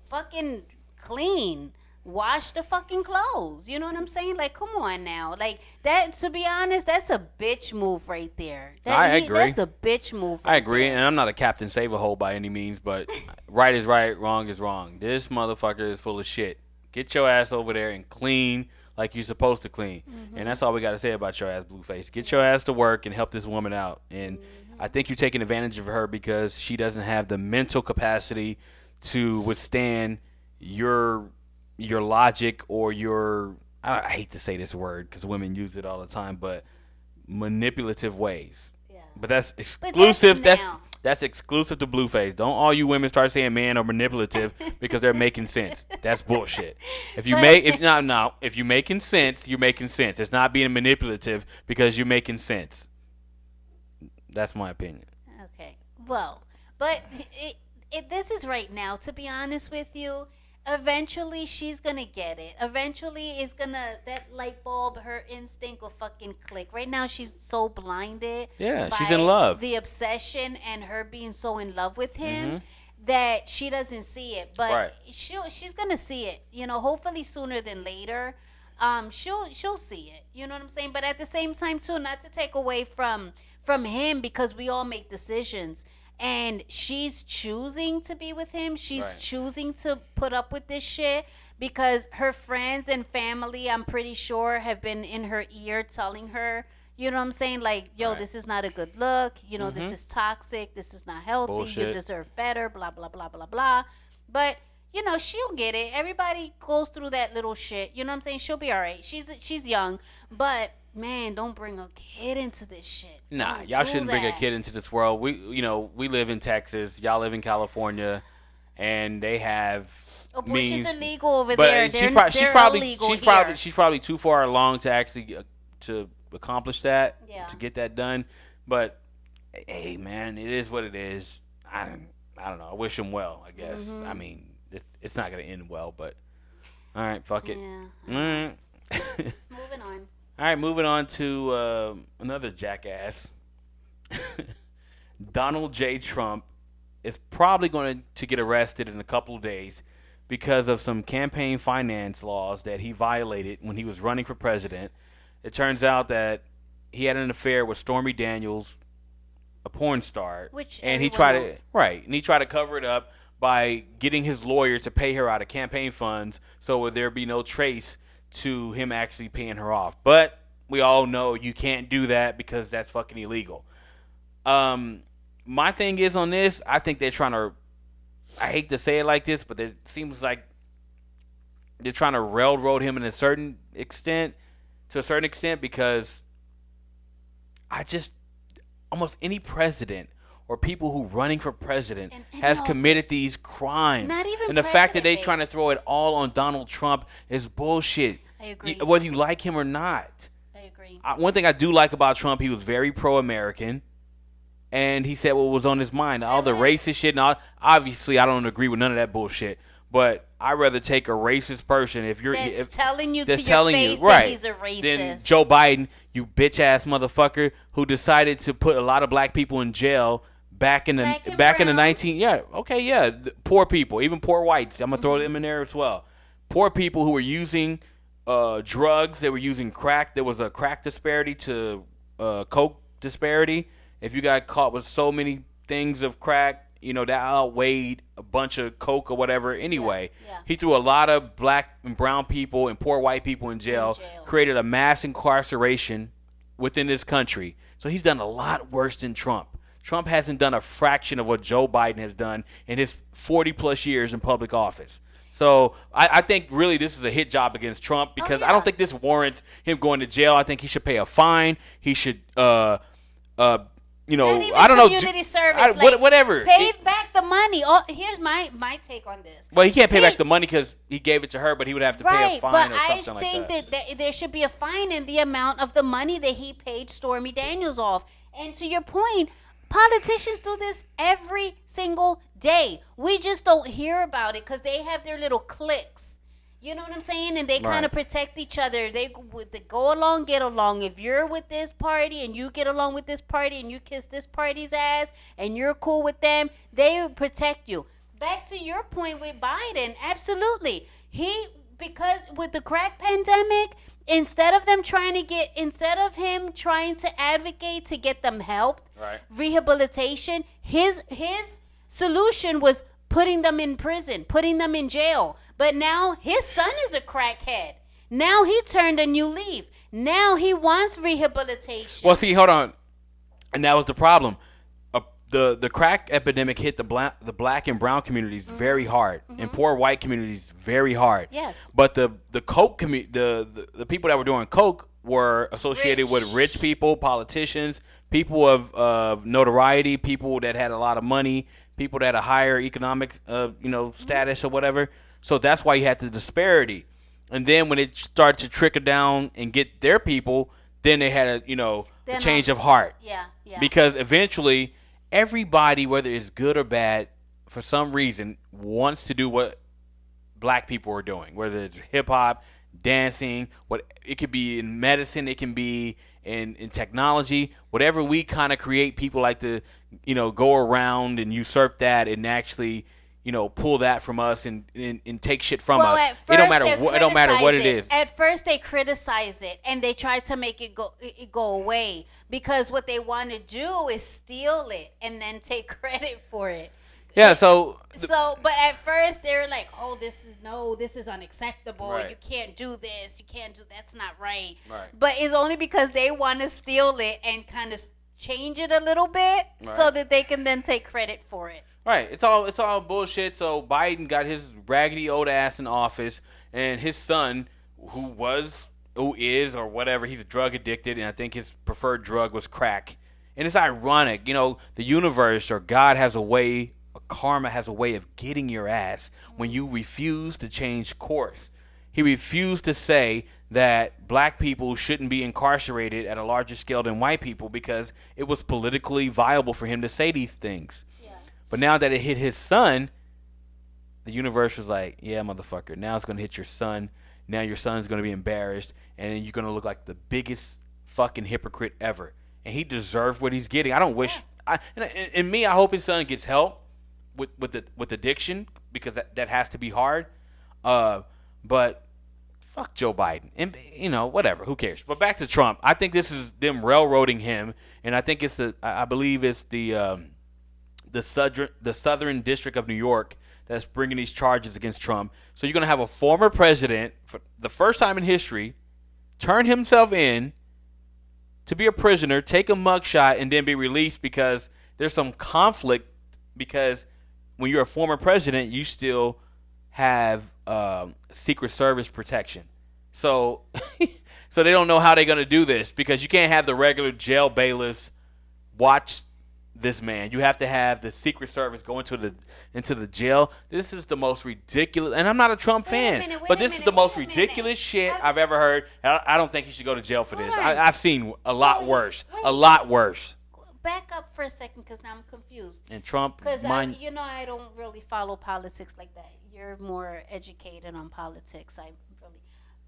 fucking clean. Wash the fucking clothes. You know what I'm saying? Like, come on now. Like, that, to be honest, that's a bitch move right there. I agree. That's a bitch move I agree, and I'm not a Captain Save-A-Hole by any means, but right is right, wrong is wrong. This motherfucker is full of shit. Get your ass over there and clean like you're supposed to clean. And that's all we got to say about your ass, Blueface. Get your ass to work and help this woman out. And I think you're taking advantage of her because she doesn't have the mental capacity to withstand your logic or your, I hate to say this word because women use it all the time, but manipulative ways. Yeah. But that's But exclusive. that's now. That's exclusive to Blueface. Don't all you women start saying man or manipulative because they're making sense. That's bullshit. If you if you're making sense, you're making sense. It's not being manipulative because you're making sense. That's my opinion. Okay. Well, but this is right now, to be honest with you. Eventually, she's going to get it. Eventually, that light bulb, her instinct will fucking click. Right now, she's so blinded. Yeah, by she's in love. The obsession and her being so in love with him that she doesn't see it. But she's going to see it. You know, hopefully sooner than later. She'll see it. You know what I'm saying? But at the same time, too, not to take away from him because we all make decisions. And she's choosing to be with him. She's choosing to put up with this shit because her friends and family, I'm pretty sure, have been in her ear telling her, you know what I'm saying? Like, yo, this is not a good look. You know, this is toxic. This is not healthy. Bullshit. You deserve better, blah, blah, blah, blah, blah. But, you know, she'll get it. Everybody goes through that little shit. You know what I'm saying? She'll be all right. She's young. But, man, don't bring a kid into this shit. Nah, Don't y'all do shouldn't bring a that. kid into this world. We live in Texas. Y'all live in California, and they have means. Abortion's illegal over But there. They're illegal here. she's probably too far along to actually to accomplish that, to get that done. But hey, man, it is what it is. I don't know. I wish him well. I guess. I mean, it's not gonna end well, but all right, fuck it. Yeah. All right. Moving on. All right, moving on to another jackass. Donald J. Trump is probably going to get arrested in a couple of days because of some campaign finance laws that he violated when he was running for president. It turns out that he had an affair with Stormy Daniels, a porn star, Which and he everyone knows. and he tried to cover it up by getting his lawyer to pay her out of campaign funds so there be no trace to him actually paying her off. But we all know you can't do that because that's fucking illegal. My thing is on this, I think they're trying to, I hate to say it like this, but it seems like they're trying to railroad him to a certain extent because almost any president or people who running for president has committed these crimes. Not even and the fact that they president, trying to throw it all on Donald Trump is bullshit. I agree. Whether you like him or not. I agree. One thing I do like about Trump, he was very pro-American. And he said what was on his mind. All the racist shit. And all, obviously, I don't agree with none of that bullshit. But I'd rather take a racist person telling you that's to your face that he's a racist than Joe Biden, you bitch-ass motherfucker, who decided to put a lot of black people in jail back in the poor people, even poor whites. I'm gonna throw them in there as well. Poor people who were using drugs. They were using crack. There was a crack disparity to coke disparity. If you got caught with so many things of crack, that outweighed a bunch of coke or whatever. Anyway, he threw a lot of black and brown people and poor white people in jail. Created a mass incarceration within this country. So he's done a lot worse than Trump. Trump hasn't done a fraction of what Joe Biden has done in his 40-plus years in public office. So I think really this is a hit job against Trump because I don't think this warrants him going to jail. I think he should pay a fine. He should, I don't know. Community service. Whatever. Pay back the money. Here's my take on this. Well, he can't pay back the money because he gave it to her, but he would have to pay a fine or something like that. But I think that there should be a fine in the amount of the money that he paid Stormy Daniels off. And to your point, politicians do this every single day. We just don't hear about it because they have their little cliques. You know what I'm saying? And they kind of protect each other. They go along, get along. If you're with this party and you get along with this party and you kiss this party's ass and you're cool with them, they protect you. Back to your point with Biden, absolutely. Because with the crack pandemic, instead of him trying to advocate to get them help, rehabilitation, his solution was putting them in prison, putting them in jail. But now his son is a crackhead. Now he turned a new leaf. Now he wants rehabilitation. Well, see, hold on, and that was the problem. The crack epidemic hit the black and brown communities very hard, and poor white communities very hard. Yes. But the coke the people that were doing coke were associated with rich people, politicians, people of notoriety, people that had a lot of money, people that had a higher economic status or whatever. So that's why you had the disparity. And then when it started to trickle down and get their people, then they had a change of heart. Yeah. Because eventually everybody, whether it's good or bad, for some reason wants to do what black people are doing, whether it's hip hop, dancing, what it could be in medicine, it can be in technology, whatever we kind of create, people like to go around and usurp that and actually pull that from us and take shit from us. It don't matter what it is. At first they criticize it and they try to make it go away, because what they want to do is steal it and then take credit for it. Yeah, but at first they're like, "Oh, this is unacceptable. Right. You can't do this. You can't do that's not right." Right. But it's only because they want to steal it and kind of change it a little bit so that they can then take credit for it. Right. It's all bullshit. So Biden got his raggedy old ass in office, and his son, who is or whatever, he's drug addicted, and I think his preferred drug was crack. And it's ironic, the universe or God has a way, or karma has a way of getting your ass when you refuse to change course. He refused to say that black people shouldn't be incarcerated at a larger scale than white people because it was politically viable for him to say these things. But now that it hit his son, the universe was like, yeah, motherfucker, now it's going to hit your son. Now your son's going to be embarrassed, and you're going to look like the biggest fucking hypocrite ever. And he deserved what he's getting. I don't wish... I hope his son gets help with addiction, because that has to be hard. But fuck Joe Biden. And, whatever. Who cares? But back to Trump. I think this is them railroading him, and I think I believe it's the Southern District of New York that's bringing these charges against Trump. So you're going to have a former president, for the first time in history, turn himself in to be a prisoner, take a mugshot, and then be released because there's some conflict, because when you're a former president, you still have Secret Service protection. So so they don't know how they're going to do this, because you can't have the regular jail bailiffs watch this man. You have to have the Secret Service go into the jail. This is the most ridiculous, and I'm not a Trump fan, but this is the most ridiculous shit I've ever heard. I don't think he should go to jail for this. I've seen a lot worse. A lot worse. Back up for a second, because now I'm confused. And Trump, because I don't really follow politics like that. You're more educated on politics.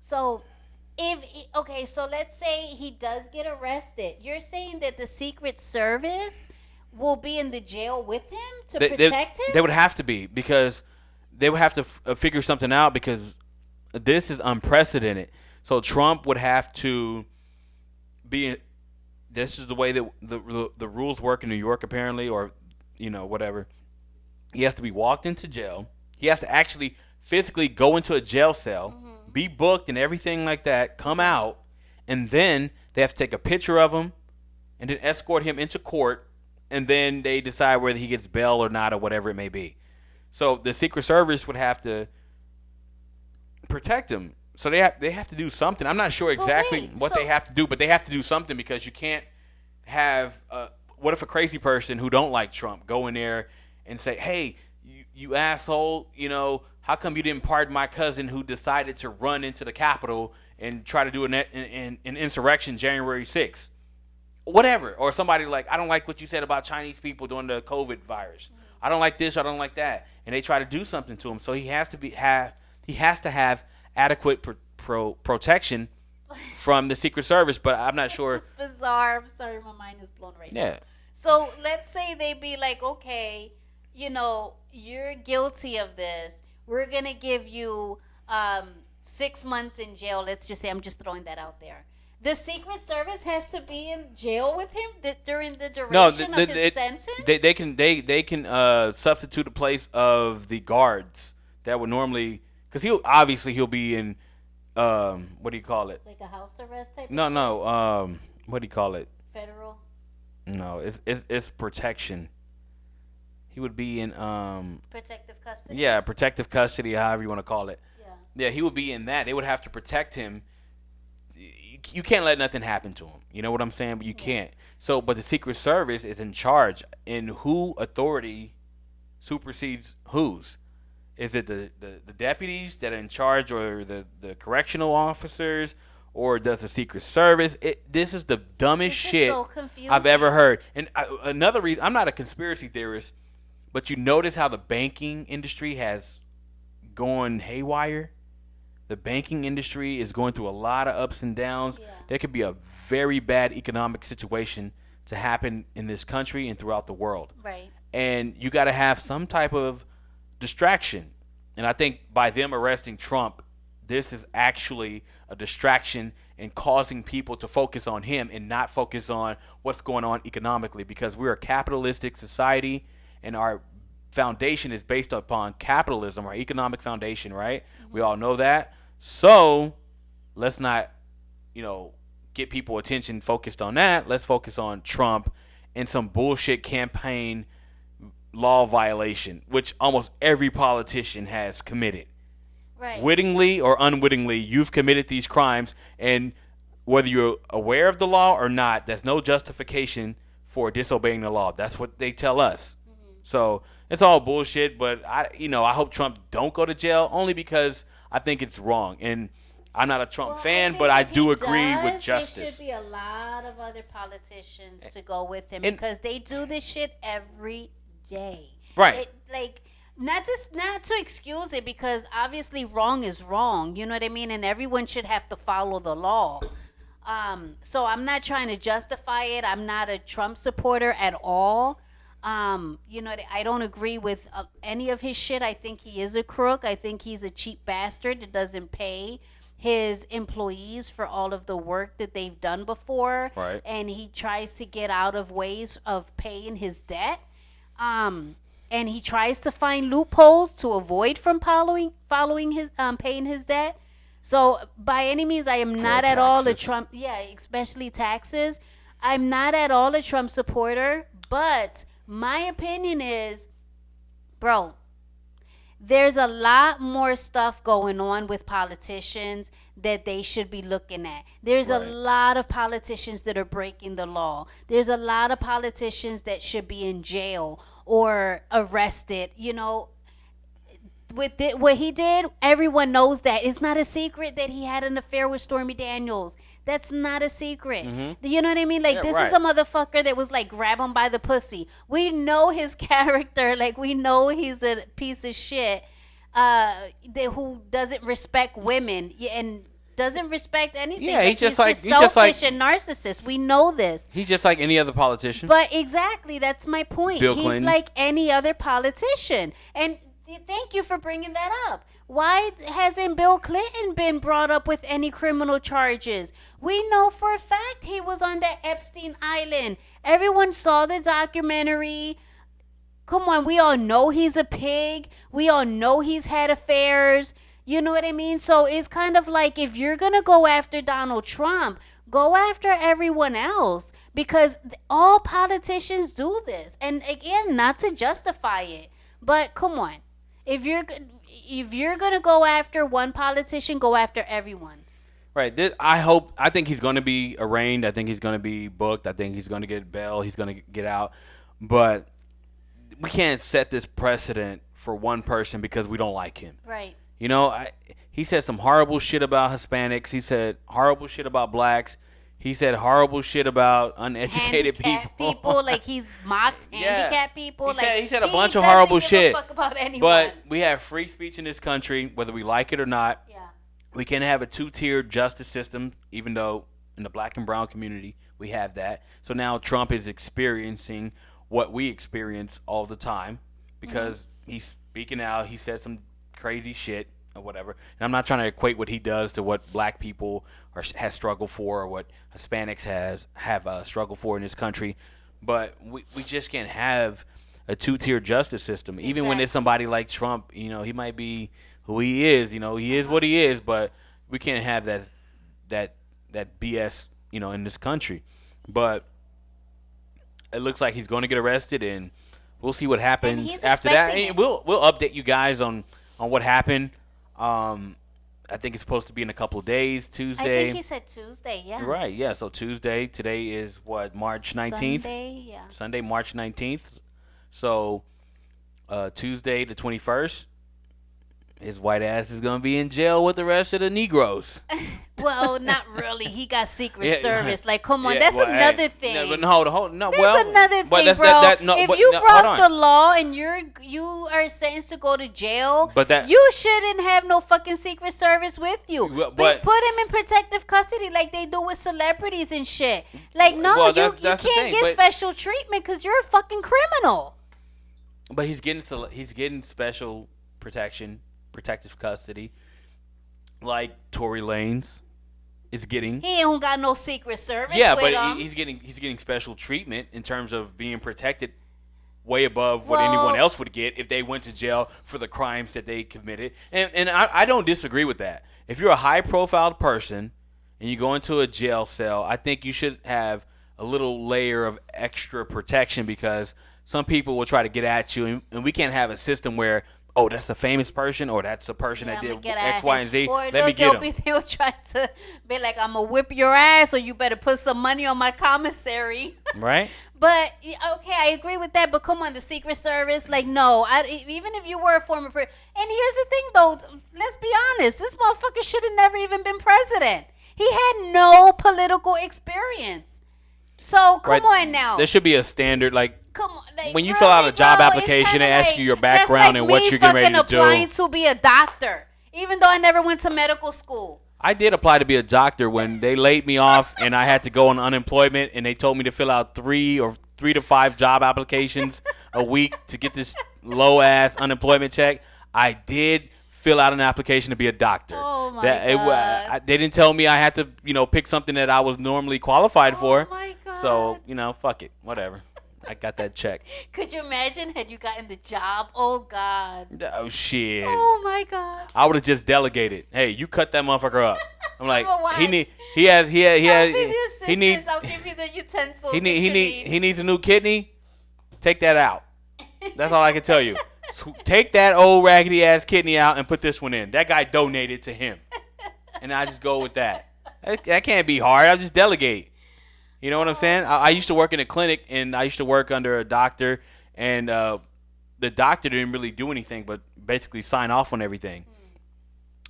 So let's say he does get arrested. You're saying that the Secret Service will be in the jail with him to protect him? They would have to be, because they would have to figure something out, because this is unprecedented. So Trump would have to be. This is the way that the rules work in New York, apparently, or whatever. He has to be walked into jail. He has to actually physically go into a jail cell, be booked and everything like that, come out, and then they have to take a picture of him and then escort him into court. And then they decide whether he gets bail or not, or whatever it may be. So the Secret Service would have to protect him. So they have to do something. I'm not sure exactly what they have to do, but they have to do something, because you can't have. What if a crazy person who don't like Trump go in there and say, "Hey, you asshole, how come you didn't pardon my cousin who decided to run into the Capitol and try to do an insurrection January 6th?" Whatever. Or somebody like, "I don't like what you said about Chinese people during the COVID virus. I don't like this, I don't like that." And they try to do something to him. So he has to have adequate protection from the Secret Service, but I'm not sure. It's bizarre. I'm sorry, my mind is blown right now. Yeah. So let's say they be like, "Okay, you're guilty of this. We're going to give you 6 months in jail." Let's just say, I'm just throwing that out there. The Secret Service has to be in jail with him during the duration of his sentence? They can substitute the place of the guards that would normally, because he'll be in what do you call it? Like a house arrest type of No, shit? no. What do you call it? Federal? No, it's protection. He would be in Protective custody? yeah, protective custody, however you want to call it. Yeah. Yeah, he would be in that. They would have to protect him. You can't let nothing happen to him. You know what I'm saying? But you can't. So, but the Secret Service is in charge. And who authority supersedes whose? Is it the deputies that are in charge, or the correctional officers, or does the Secret Service? This is the dumbest This is shit so confusing. I've ever heard. And another reason, I'm not a conspiracy theorist, but you notice how the banking industry has gone haywire. The banking industry is going through a lot of ups and downs. Yeah. There could be a very bad economic situation to happen in this country and throughout the world. Right. And you got to have some type of distraction. And I think by them arresting Trump, this is actually a distraction and causing people to focus on him and not focus on what's going on economically, because we're a capitalistic society and our foundation is based upon capitalism, our economic foundation, right? Mm-hmm. We all know that. So let's not, get people attention focused on that. Let's focus on Trump and some bullshit campaign law violation, which almost every politician has committed. Right. Wittingly or unwittingly, you've committed these crimes, and whether you're aware of the law or not, there's no justification for disobeying the law. That's what they tell us. Mm-hmm. So it's all bullshit, but I hope Trump don't go to jail, only because I think it's wrong. And I'm not a Trump fan, but I do agree with justice. There should be a lot of other politicians to go with him, because they do this shit every day. Right. Not to excuse it, because obviously wrong is wrong. You know what I mean? And everyone should have to follow the law. So I'm not trying to justify it. I'm not a Trump supporter at all. I don't agree with any of his shit. I think he is a crook. I think he's a cheap bastard that doesn't pay his employees for all of the work that they've done before. Right. And he tries to get out of ways of paying his debt. And he tries to find loopholes to avoid from following his paying his debt. So by any means, I am not at all a Trump. Yeah, especially taxes. I'm not at all a Trump supporter, but my opinion is, bro, there's a lot more stuff going on with politicians that they should be looking at. There's a lot of politicians that are breaking the law. There's a lot of politicians that should be in jail or arrested. With what he did, everyone knows that. It's not a secret that he had an affair with Stormy Daniels. That's not a secret. Mm-hmm. You know what I mean? This is a motherfucker that was grab him by the pussy. We know his character. We know he's a piece of shit who doesn't respect women and doesn't respect anything. Yeah, he's just selfish and narcissist. We know this. He's just like any other politician. But exactly, that's my point. Bill Clinton. He's like any other politician. And thank you for bringing that up. Why hasn't Bill Clinton been brought up with any criminal charges? We know for a fact he was on that Epstein Island. Everyone saw the documentary. Come on, we all know he's a pig. We all know he's had affairs. You know what I mean? So it's kind of like, if you're going to go after Donald Trump, go after everyone else, because all politicians do this. And again, not to justify it, but come on. If you're gonna go after one politician, go after everyone. Right. I think he's gonna be arraigned. I think he's gonna be booked. I think he's gonna get bail. He's gonna get out. But we can't set this precedent for one person because we don't like him. Right. He said some horrible shit about Hispanics. He said horrible shit about blacks. He said horrible shit about uneducated people. He's mocked handicapped people. He said a bunch of horrible shit. Fuck about anyone. But we have free speech in this country, whether we like it or not. Yeah. We can have a two-tiered justice system, even though in the black and brown community we have that. So now Trump is experiencing what we experience all the time because he's speaking out. He said some crazy shit or whatever. And I'm not trying to equate what he does to what black people has struggled for or what Hispanics have struggled for in this country. But we just can't have a two-tier justice system. Even when there's somebody like Trump, he might be who he is. He is what he is. But we can't have that BS, in this country. But it looks like he's going to get arrested, and we'll see what And happens he's after that. expecting And it. we'll update you guys on what happened. I think it's supposed to be in a couple of days, I think Tuesday. he said Tuesday. Yeah. Right, yeah. So Tuesday. Today is what, March 19th? Sunday. Yeah. Sunday, March 19th. So Tuesday the 21st, his white ass is gonna be in jail with the rest of the Negroes. Well, not really. He got Secret Yeah, Service. Like, come on, yeah, that's well, another hey, thing. No, but hold, no. That's Well, another but thing, that's, bro. no, if but, you no, broke hold the on. law and you are sentenced to go to jail, But that- you shouldn't have no fucking Secret Service with you. But- Put him in protective custody like they do with celebrities and shit. Like, no, Well, you that's the can't thing, get but- special treatment because you're a fucking criminal. But he's getting special protection, protective custody, like Tory Lanez is getting. He ain't got no Secret Service. Yeah, with but him. he's getting special treatment in terms of being protected way above what Well- anyone else would get if they went to jail for the crimes that they committed. And I don't disagree with that. If you're a high profile person and you go into a jail cell, I think you should have a little layer of extra protection, because some people will try to get at you, and we can't have a system where, oh, that's a famous person, or that's a person that I'ma did get at X, Y, him. and Z. Or Let they'll- me get they'll him. They'll try to be like, I'm going to whip your ass, or you better put some money on my commissary. Right? But, okay, I agree with that. But come on, the Secret Service, like, no. Even if you were a former president. And here's the thing, though. Let's be honest. This motherfucker should have never even been president. He had no political experience. So, come on now. There should be a standard, like, Come on, like, when you fill out a job bro, it's application, kinda they ask like- you your that's background like and what me you're getting ready fucking to do. applying to be a doctor, even though I never went to medical school. I did apply to be a doctor when they laid me off and I had to go on unemployment, and they told me to fill out 3 to 5 job applications a week to get this low ass unemployment check. I did fill out an application to be a doctor. Oh, my God. They didn't tell me I had to, pick something that I was normally qualified for. Oh my God. So, fuck it. Whatever. I got that check. Could you imagine had you gotten the job? Oh God. Oh shit. Oh my God. I would have just delegated. Hey, you cut that motherfucker up. I'm like, I'ma watch. he need I'll be the he needs assistant. I'll give you the utensils. he that need he you need he needs a new kidney. Take that out. That's all I can tell you. So take that old raggedy ass kidney out and put this one in. That guy donated to him, and I just go with that. That can't be hard. I'll just delegate. You know what I'm saying? I used to work in a clinic, and I used to work under a doctor, and the doctor didn't really do anything but basically sign off on everything.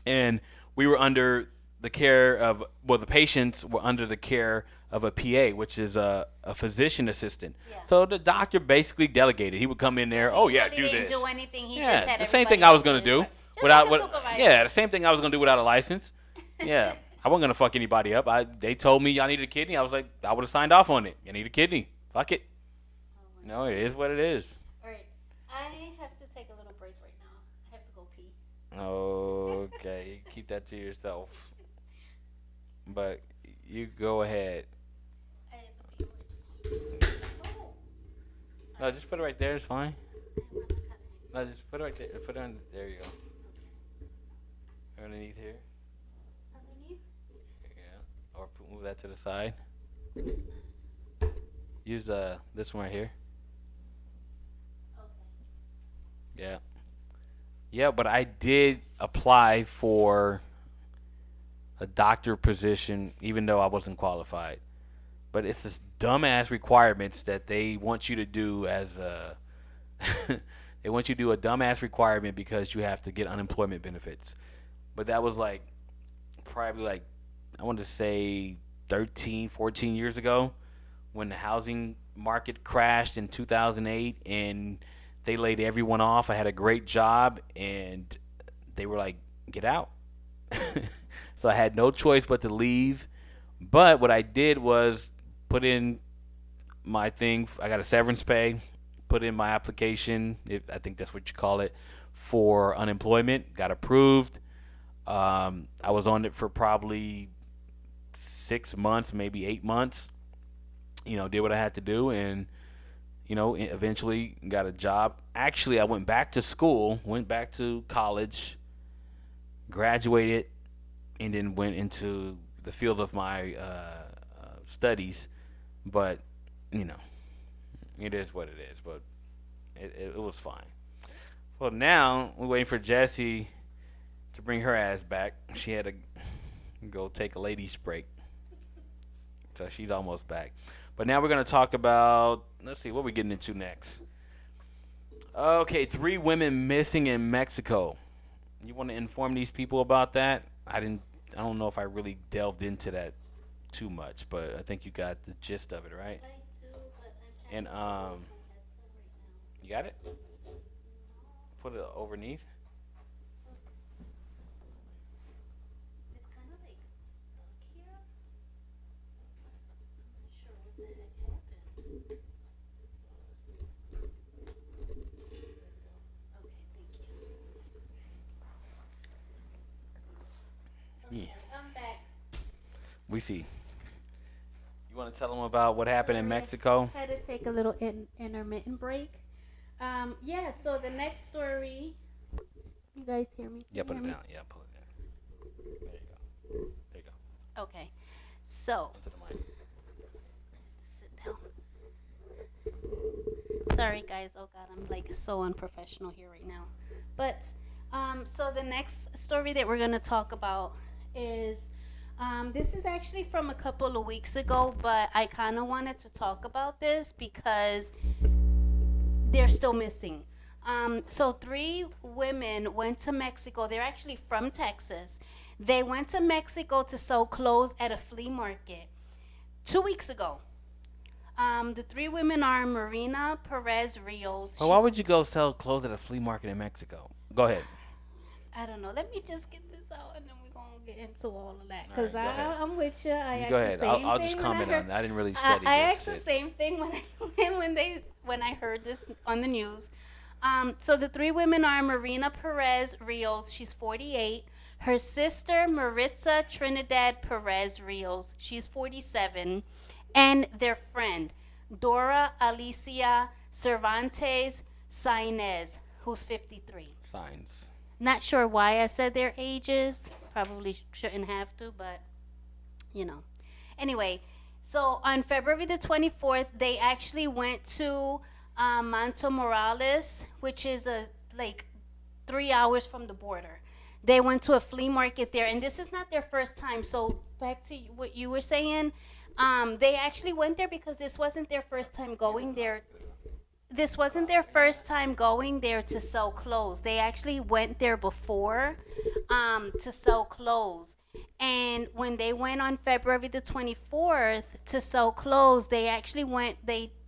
And we were under the care of, the patients were under the care of a PA, which is a physician assistant. Yeah. So the doctor basically delegated. He would come in there, oh yeah, really do didn't this. do anything. He Yeah, just had the same thing everybody I was else gonna do do his work. Just without, like a supervisor. yeah, the same thing I was gonna do without a license. Yeah, I wasn't gonna fuck anybody up. They told me I needed a kidney. I was like, I would have signed off on it. You need a kidney. Fuck it. No, it is what it is. All right. I have to take a little break right now. I have to go pee. Okay, keep that to yourself. But you go ahead. I have to pee. Oh. No, just put it right there. It's fine. I want to cut it. No, just put it right there. Put it on. There you go. Underneath here. Underneath? Yeah. Or move that to the side. Use this one right here. Okay. Yeah. Yeah, but I did apply for a doctor position even though I wasn't qualified. But it's this dumbass requirements that they want you to do as a they want you to do a dumbass requirement because you have to get unemployment benefits. But that was like probably like I want to say 13, 14 years ago when the housing market crashed in 2008 and they laid everyone off. I had a great job and they were like, get out. So I had no choice but to leave. But what I did was put in my thing. I got a severance pay, put in my application, I think that's what you call it, for unemployment. Got approved. I was on it for probably 6 months, maybe 8 months. Did what I had to do and, eventually got a job. Actually, I went back to school, went back to college, graduated and then went into the field of my studies. But you know, it is what it is. But it was fine. Well, now we're waiting for Jessie to bring her ass back. She had to go take a ladies break, so she's almost back. But now we're gonna talk about. Let's see what we're getting into next. Okay, 3 women missing in Mexico. You want to inform these people about that? I didn't. I don't know if I really delved into that too much, but I think you got the gist of it, right? I do, but I'm And having trouble with my headset right you got it. now. Put it overneath. It's kind of like stuck here. I'm not sure what the heck happened. Okay, thank you. Yeah, Okay, I'm back. we see. You want to tell them about what happened in Sorry, Mexico? I had to take a little intermittent break. Yeah, so the next story. You guys hear me? Yeah, Can put you it hear down. Yeah, pull it down. There you go. There you go. me? Okay. So, Onto the mic. sit down. Sorry, guys. Oh God, I'm like so unprofessional here right now. But so the next story that we're gonna talk about is this is actually from a couple of weeks ago, but I kind of wanted to talk about this because they're still missing. So 3 women went to Mexico. They're actually from Texas. They went to Mexico to sell clothes at a flea market 2 weeks ago. The 3 women are Marina Perez Rios. Well, why would you go sell clothes at a flea market in Mexico? Go ahead. I don't know. Let me just get this out, and then we're gonna get into all of that. All Cause right, go ahead. I'm with you. I You asked go the ahead. same I'll thing just when I comment heard. on that. I didn't really study I this asked the shit. same thing when when I heard this on the news. So the 3 women are Marina Perez Rios. She's 48. Her sister Maritza Trinidad Perez Rios. She's 47, and their friend Dora Alicia Cervantes Sainez, who's 53. Signs. Not sure why I said their ages. Probably shouldn't have to, but you know. Anyway, so on February the 24th, they actually went to Manto Morales, which is like 3 hours from the border. They went to a flea market there, and this is not their first time. So back to what you were saying, they actually went there because this wasn't their first time going there. This wasn't their first time going there to sell clothes. They actually went there before to sell clothes. And when they went on February the 24th to sell clothes, they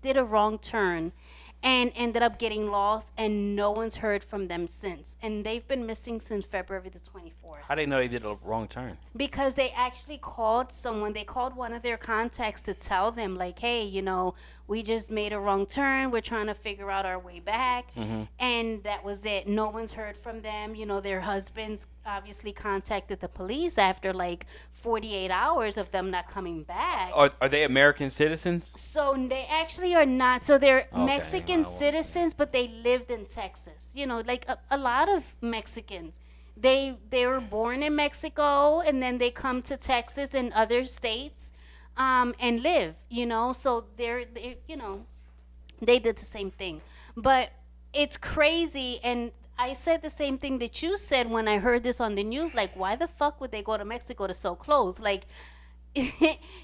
did a wrong turn and ended up getting lost, and no one's heard from them since. And they've been missing since February the 24th. How do they know they did a wrong turn? Because they actually called someone. They called one of their contacts to tell them, like, hey, we just made a wrong turn. We're trying to figure out our way back. And that was it. No one's heard from them. Their husbands obviously contacted the police after like 48 hours of them not coming back. Are they American citizens? So they actually are not. So they're Okay, Mexican well, citizens, but they lived in Texas. Like a lot of Mexicans. They were born in Mexico, and then they come to Texas and other states, and live. So they did the same thing. But it's crazy, and I said the same thing that you said when I heard this on the news. Like, why the fuck would they go to Mexico to sell clothes? Like,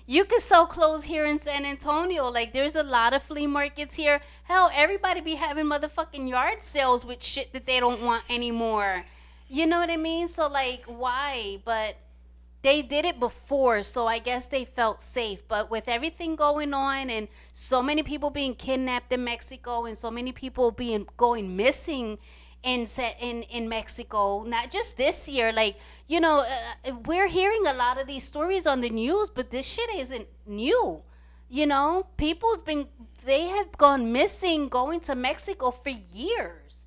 you can sell clothes here in San Antonio. Like, there's a lot of flea markets here. Hell, everybody be having motherfucking yard sales with shit that they don't want anymore. You know what I mean? So, like, why? But they did it before, so I guess they felt safe. But with everything going on and so many people being kidnapped in Mexico and so many people going missing in Mexico, not just this year, like, we're hearing a lot of these stories on the news, but this shit isn't new. They have gone missing going to Mexico for years.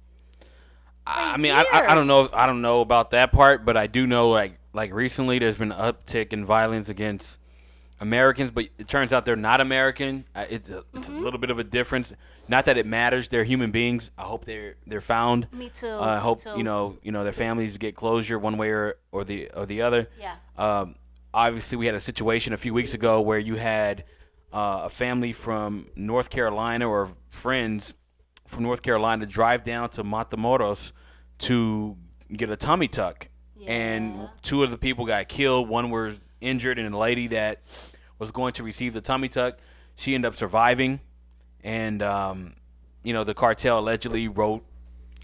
I mean, I don't know. I don't know about that part, but I do know like recently there's been an uptick in violence against Americans, but it turns out they're not American. It's a little bit of a difference. Not that it matters. They're human beings. I hope they're found. Me too. I hope too. their families get closure one way or the other. Yeah. Obviously, we had a situation a few weeks ago where you had a family from North Carolina or friends from North Carolina drive down to Matamoros to get a tummy tuck, and two of the people got killed. One was injured, and the lady that was going to receive the tummy tuck, she ended up surviving. And the cartel allegedly wrote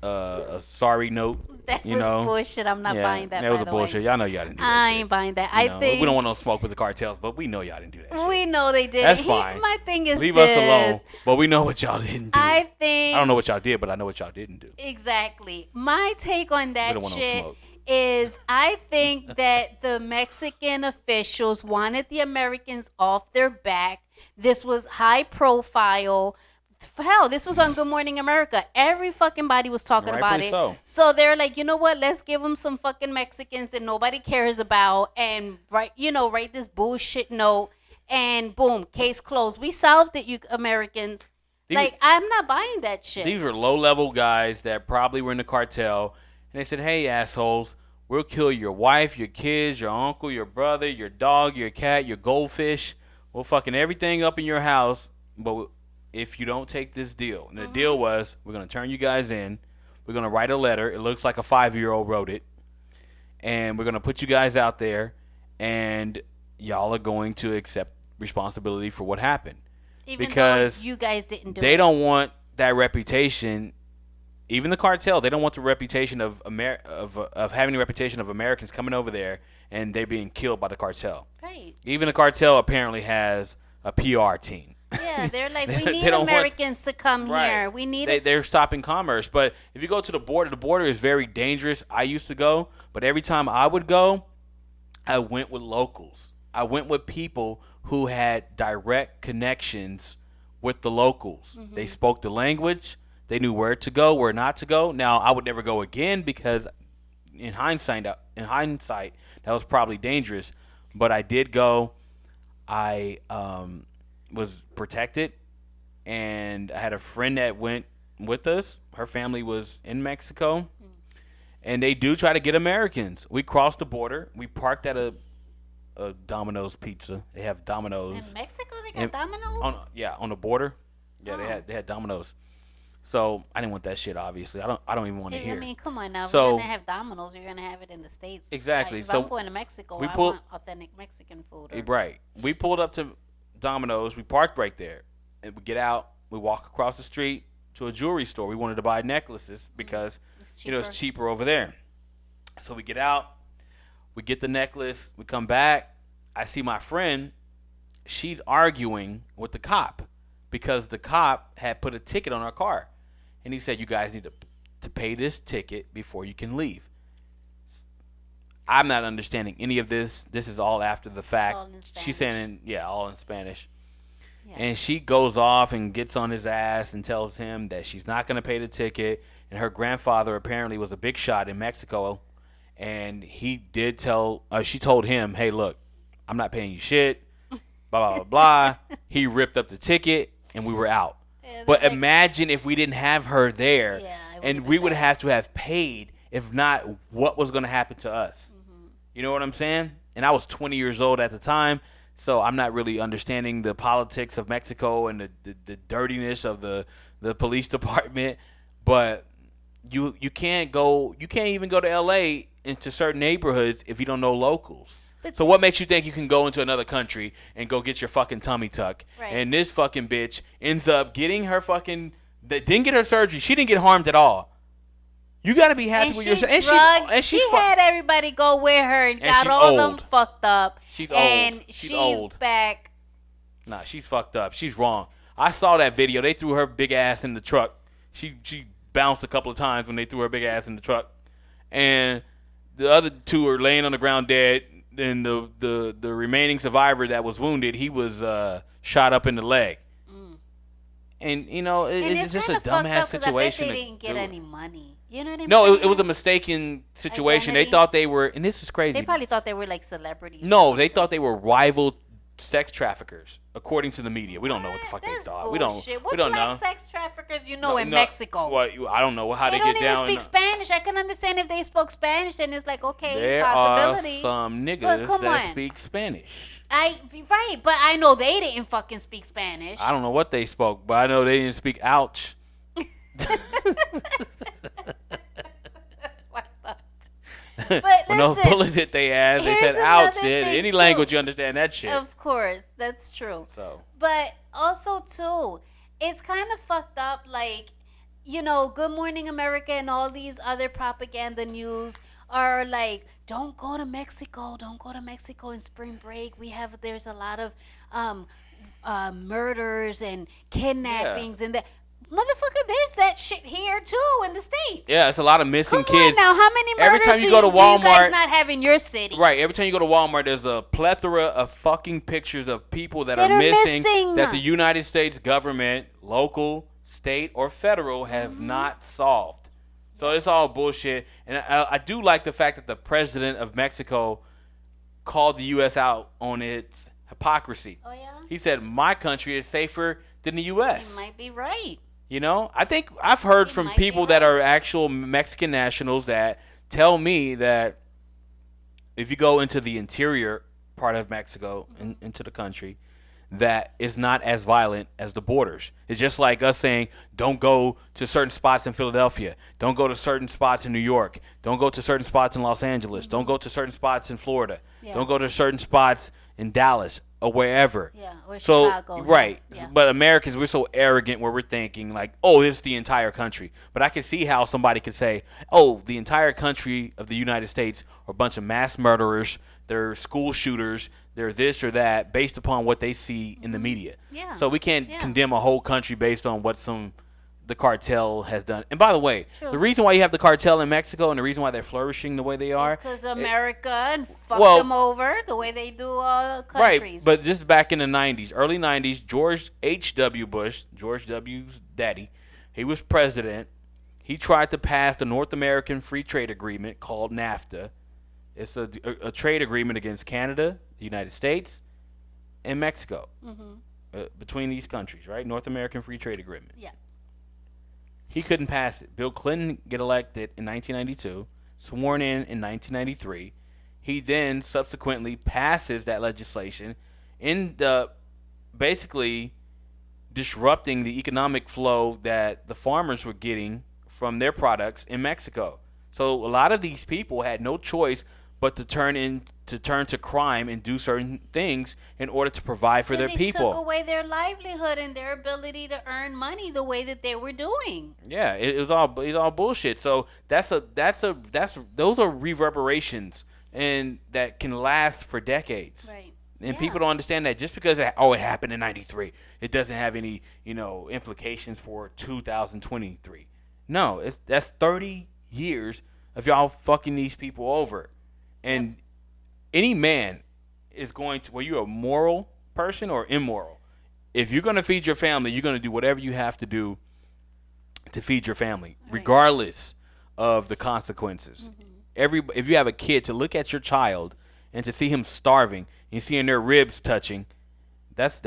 a sorry note. That was bullshit. I'm not buying that. That was a bullshit. Y'all know y'all didn't do that. I ain't buying that. I think we don't want no smoke with the cartels, but we know y'all didn't do that shit. We know they did. That's fine. My thing is leave us alone. But we know what y'all didn't do. I don't know what y'all did, but I know what y'all didn't do. Exactly. My take on that we don't want shit no smoke. is I think that the Mexican officials wanted the Americans off their back. This was high profile. Hell, this was on Good Morning America. Every fucking body was talking about it. So they're like, you know what? Let's give them some fucking Mexicans that nobody cares about and write this bullshit note, and boom, case closed. We solved it, you Americans. I'm not buying that shit. These were low-level guys that probably were in the cartel, and they said, hey, assholes, we'll kill your wife, your kids, your uncle, your brother, your dog, your cat, your goldfish. We'll fucking everything up in your house, but if you don't take this deal. And the deal was, we're going to turn you guys in. We're going to write a letter. It looks like a 5-year-old wrote it. And we're going to put you guys out there, and y'all are going to accept responsibility for what happened. Even because though you guys didn't do it. They don't want that reputation. Even the cartel, they don't want the reputation of having the reputation of Americans coming over there and they being killed by the cartel. Right. Even the cartel apparently has a PR team. Yeah, they're like, we need Americans to come here. We need They're stopping commerce. But if you go to the border is very dangerous. I used to go, but every time I would go, I went with locals. I went with people who had direct connections with the locals. Mm-hmm. They spoke the language. They knew where to go, where not to go. Now, I would never go again because in hindsight, that was probably dangerous. But I did go. I was protected, and I had a friend that went with us. Her family was in Mexico, and they do try to get Americans. We crossed the border. We parked at a Domino's Pizza. They have Domino's in Mexico. They got Domino's. On the border. Yeah, they had Domino's. So I didn't want that shit. Obviously, I don't even want to hear. I mean, come on now. If you're gonna have Domino's, you're gonna have it in the States. Exactly. If I'm going to Mexico, I want authentic Mexican food. Right. We pulled up to Domino's. We parked right there, and we get out. We walk across the street to a jewelry store. We wanted to buy necklaces because it's cheaper over there. So we get out. We get the necklace. We come back. I see my friend. She's arguing with the cop because the cop had put a ticket on our car. And he said, you guys need to pay this ticket before you can leave. I'm not understanding any of this. This is all after the fact. She's saying, all in Spanish. Yeah. And she goes off and gets on his ass and tells him that she's not going to pay the ticket. And her grandfather apparently was a big shot in Mexico. And he did she told him, hey, look, I'm not paying you shit. Blah, blah, blah, blah. He ripped up the ticket and we were out. Yeah, but imagine if we didn't have her there, and we would have to have paid. If not, what was going to happen to us? Mm-hmm. You know what I'm saying? And I was 20 years old at the time, so I'm not really understanding the politics of Mexico and the dirtiness of the police department. But you can't even go to L.A. into certain neighborhoods if you don't know locals. So what makes you think you can go into another country and go get your fucking tummy tuck? Right. And this fucking bitch ends up getting her didn't get her surgery. She didn't get harmed at all. You got to be happy with yourself. And she had everybody go with her and got all them fucked up. She's old. And she's old. Back. Nah, she's fucked up. She's wrong. I saw that video. They threw her big ass in the truck. She bounced a couple of times when they threw her big ass in the truck. And the other two are laying on the ground dead. And the remaining survivor that was wounded, he was shot up in the leg. Mm. And it's just a dumbass situation. I bet they didn't get any money. You know what I mean? No, it was a mistaken situation. Identity. They thought they were, and this is crazy. They probably thought they were like celebrities. No, they thought they were rival sex traffickers, according to the media. We don't know what the fuck they That's thought. bullshit. What We don't black know. sex traffickers you know in No, Mexico? Well, I don't know how they don't get even down. speak Spanish. I can understand if they spoke Spanish, then it's like, okay, There possibility. are some But niggas come that on. speak Spanish. Right, but I know they didn't fucking speak Spanish. I don't know what they spoke, but I know they didn't speak ouch. But when listen, those bullets hit their ass, they said here's ouch. another thing, Any too. language you understand that shit. Of course, that's true. So But also too, it's kind of fucked up. Like, Good Morning America and all these other propaganda news are like, don't go to Mexico. Don't go to Mexico in spring break. There's a lot of murders and kidnappings and that. Motherfucker, there's that shit here too in the States. yeah, it's a lot of missing Come kids. on now, how many murders Every time you do go to do you guys Walmart, not have in your city? right? Every time you go to Walmart, there's a plethora of fucking pictures of people that That are are missing missing. that the United States government, local, state, or federal have not solved. So it's all bullshit. And I do like the fact that the president of Mexico called the U.S. out on its hypocrisy. Oh yeah, He said, "My country is safer than the U.S." you might be right. I think I've heard You from might be people that right. are actual Mexican nationals that tell me that if you go into the interior part of Mexico, into the country, that is not as violent as the borders. It's just like us saying, don't go to certain spots in Philadelphia. Don't go to certain spots in New York. Don't go to certain spots in Los Angeles. Don't go to certain spots in Florida. Yeah. Don't go to certain spots in Dallas or wherever. Yeah, or So, Chicago. right. Yeah. But Americans, we're so arrogant where we're thinking like, oh, it's the entire country. But I can see how somebody could say, oh, the entire country of the United States are a bunch of mass murderers. They're school shooters. They're this or that based upon what they see in the media. Yeah. So we can't Yeah. condemn a whole country based on what the cartel has done. And by the way, True. the reason why you have the cartel in Mexico and the reason why they're flourishing the way they are, Because America and fucked well, them over the way they do all right? countries. But just back in the '90s, early '90s, George H.W. Bush, George W.'s daddy, he was president. He tried to pass the North American Free Trade Agreement called NAFTA. It's a trade agreement against Canada, the United States, and Mexico. Between these countries, right? North American Free Trade Agreement. Yeah. He couldn't pass it. Bill Clinton get elected in 1992, sworn in 1993. He then subsequently passes that legislation, basically disrupting the economic flow that the farmers were getting from their products in Mexico. So a lot of these people had no choice but to turn to crime and do certain things in order to provide for their He people. took away their livelihood and their ability to earn money the way that they were doing. Yeah, it's all bullshit. So those are reverberations and that can last for decades. Right. And Yeah. people don't understand that just because it happened in '93, it doesn't have any implications for 2023. No, that's 30 years of y'all fucking these people over, and any man is going to. Were you a moral person or immoral? If you're going to feed your family, you're going to do whatever you have to do to feed your family, regardless of the consequences. If you have a kid, to look at your child and to see him starving and seeing their ribs touching, that's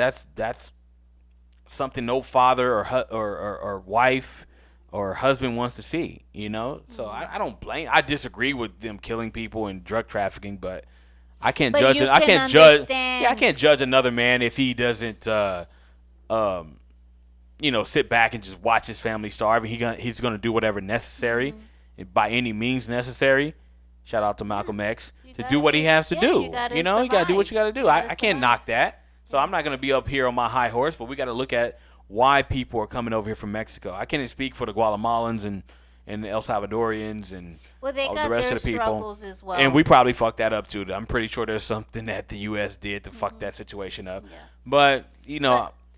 something no father or wife or husband wants to see. So I don't blame. I disagree with them killing people and drug trafficking, but I can't But judge. you I can can't judge. understand- Yeah, I can't judge another man if he doesn't. Sit back and just watch his family starve, and he's gonna do whatever necessary, by any means necessary. Shout out to Malcolm X to do what he has to do. You gotta You gotta do what survive. you gotta do. You gotta I can't survive. knock that. So I'm not gonna be up here on my high horse, but we gotta look at why people are coming over here from Mexico. I can't even speak for the Guatemalans and the El Salvadorians and Well, they all got the rest their of the people. struggles as well. And we probably fucked that up too. I'm pretty sure there's something that the U.S. did to fuck that situation up. Yeah. But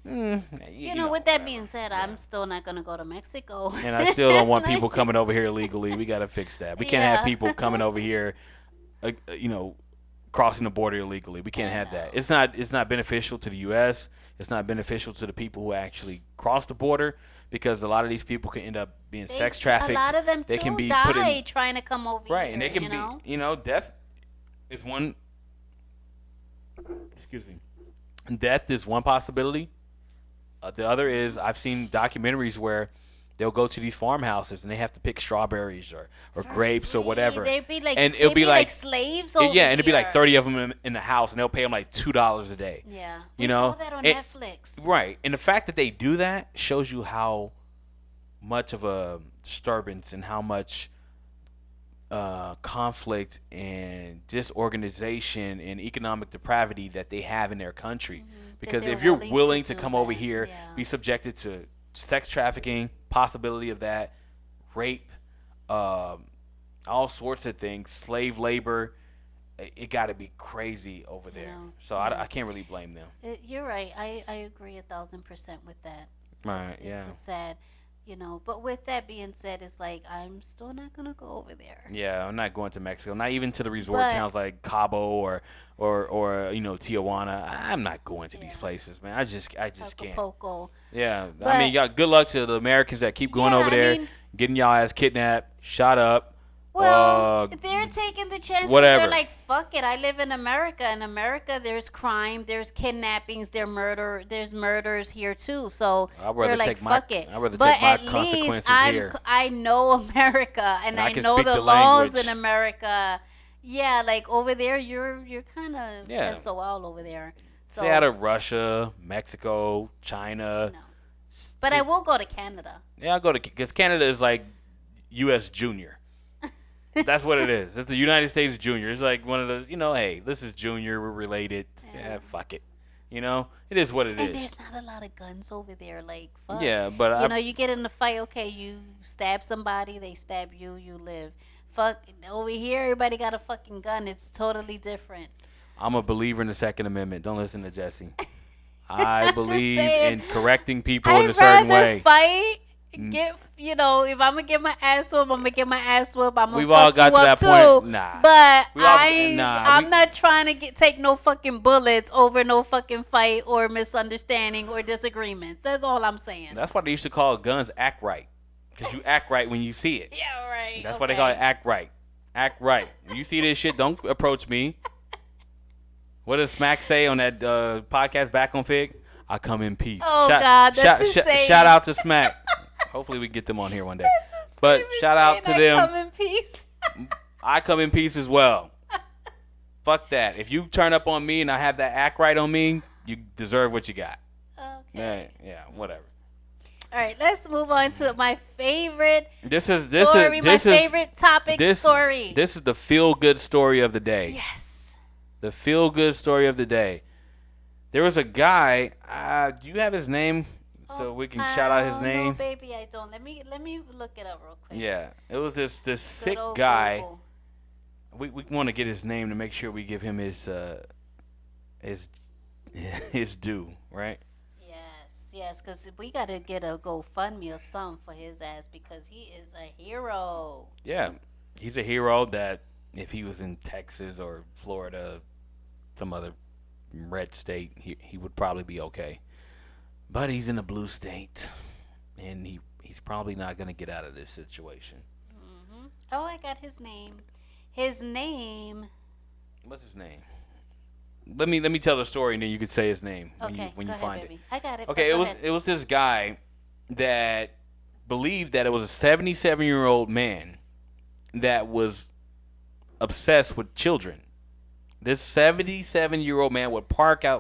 with that being said, I'm still not gonna go to Mexico. and I still don't want people coming over here illegally. We got to fix that. We can't have Yeah. people coming over here, crossing the border illegally. We can't have that. It's not beneficial to the U.S. It's not beneficial to the people who actually cross the border, because a lot of these people can end up being sex trafficked. A lot of them they can be die put in, trying to come over here. right, and they can be, death is one. Excuse me. Death is one possibility. The other is I've seen documentaries where they'll go to these farmhouses and they have to pick strawberries or For grapes or free. whatever. They'd be like, And it'll they'd be like slaves over yeah, and it'll be like here. 30 of them in the house, and they'll pay them like $2 a day. Yeah, You we know, saw that on And- Netflix. right? And the fact that they do that shows you how much of a disturbance and how much conflict and disorganization and economic depravity that they have in their country. Because they're if you're willing willing to to do come over that, here, yeah. be subjected to sex trafficking, possibility of that, rape, all sorts of things, slave labor, it got to be crazy over there. know, So yeah. I can't really blame them. You're right. I agree 1,000% with that. Right, It's yeah. a sad, But with that being said, it's like I'm still not gonna go over there. Yeah, I'm not going to Mexico. Not even to the resort But- towns like Cabo or Tijuana. I'm not going to these Yeah. places, man. I just can't. Acapulco. Yeah, I But- mean, y'all. Good luck to the Americans that keep going Yeah, over I there, mean- getting y'all ass kidnapped, shot up. Well, they're taking the chances. whatever. They're like, fuck it. I live in America. In America, there's crime, there's kidnappings, there's murders here too. So I'd rather they're like, take my- fuck it. I'd rather but take my at least consequences here. I know America, and I I can know speak the the laws language. in America. Yeah, like over there, you're kind of Yeah. SOL over there. So, Stay out of Russia, Mexico, China. no. But I will go to Canada. Yeah, I'll go to because Canada is like U.S. Junior. That's what it is. It's the United States Junior. It's like one of those, hey, this is Junior. We're related. Yeah, fuck it. It is what it And is. there's not a lot of guns over there. Like, fuck. Yeah, but you get in the fight, okay, you stab somebody, they stab you, you live. Fuck, over here, everybody got a fucking gun. It's totally different. I'm a believer in the Second Amendment. Don't listen to Jesse. I just believe saying. in correcting people in a I'd certain rather way. fight, if I'm going to get my ass whooped, I'm going to get my ass whooped. I'm going We've to all fuck got you to up that point. too. Nah. But We all- I'm not trying to take no fucking bullets over no fucking fight or misunderstanding or disagreements. That's all I'm saying. That's why they used to call guns act right. Because you act right when you see it. Yeah, right. That's why they call it act right. Act right. When you see this shit, don't approach me. What does Smack say on that podcast Back on Fig? I come in peace. Oh, God, that's insane. Shout out to Smack. Hopefully we can get them on here one day. But shout out to them. Come in peace. I come in peace as well. Fuck that. If you turn up on me and I have that act right on me, you deserve what you got. Okay. Yeah, whatever. All right, let's move on to my favorite This is favorite topic story. This is the feel good story of the day. Yes. The feel good story of the day. There was a guy. Do you have his name so we can shout out his name? No, baby, I don't. Let me look it up real quick. Yeah, it was this Good sick old guy. Google. We want to get his name to make sure we give him his due, right? Yes, because we got to get a GoFundMe or something for his ass because he is a hero. Yeah, he's a hero that if he was in Texas or Florida, some other red state, he would probably be okay. But he's in a blue state, and he's probably not going to get out of this situation. Mm-hmm. Oh, I got his name. His name. What's his name? Let me tell the story, and then you can say his name when you go find ahead, it. baby. I got it. Okay, Go ahead. it was this guy that believed that it was a 77-year-old man that was obsessed with children. This 77-year-old man would park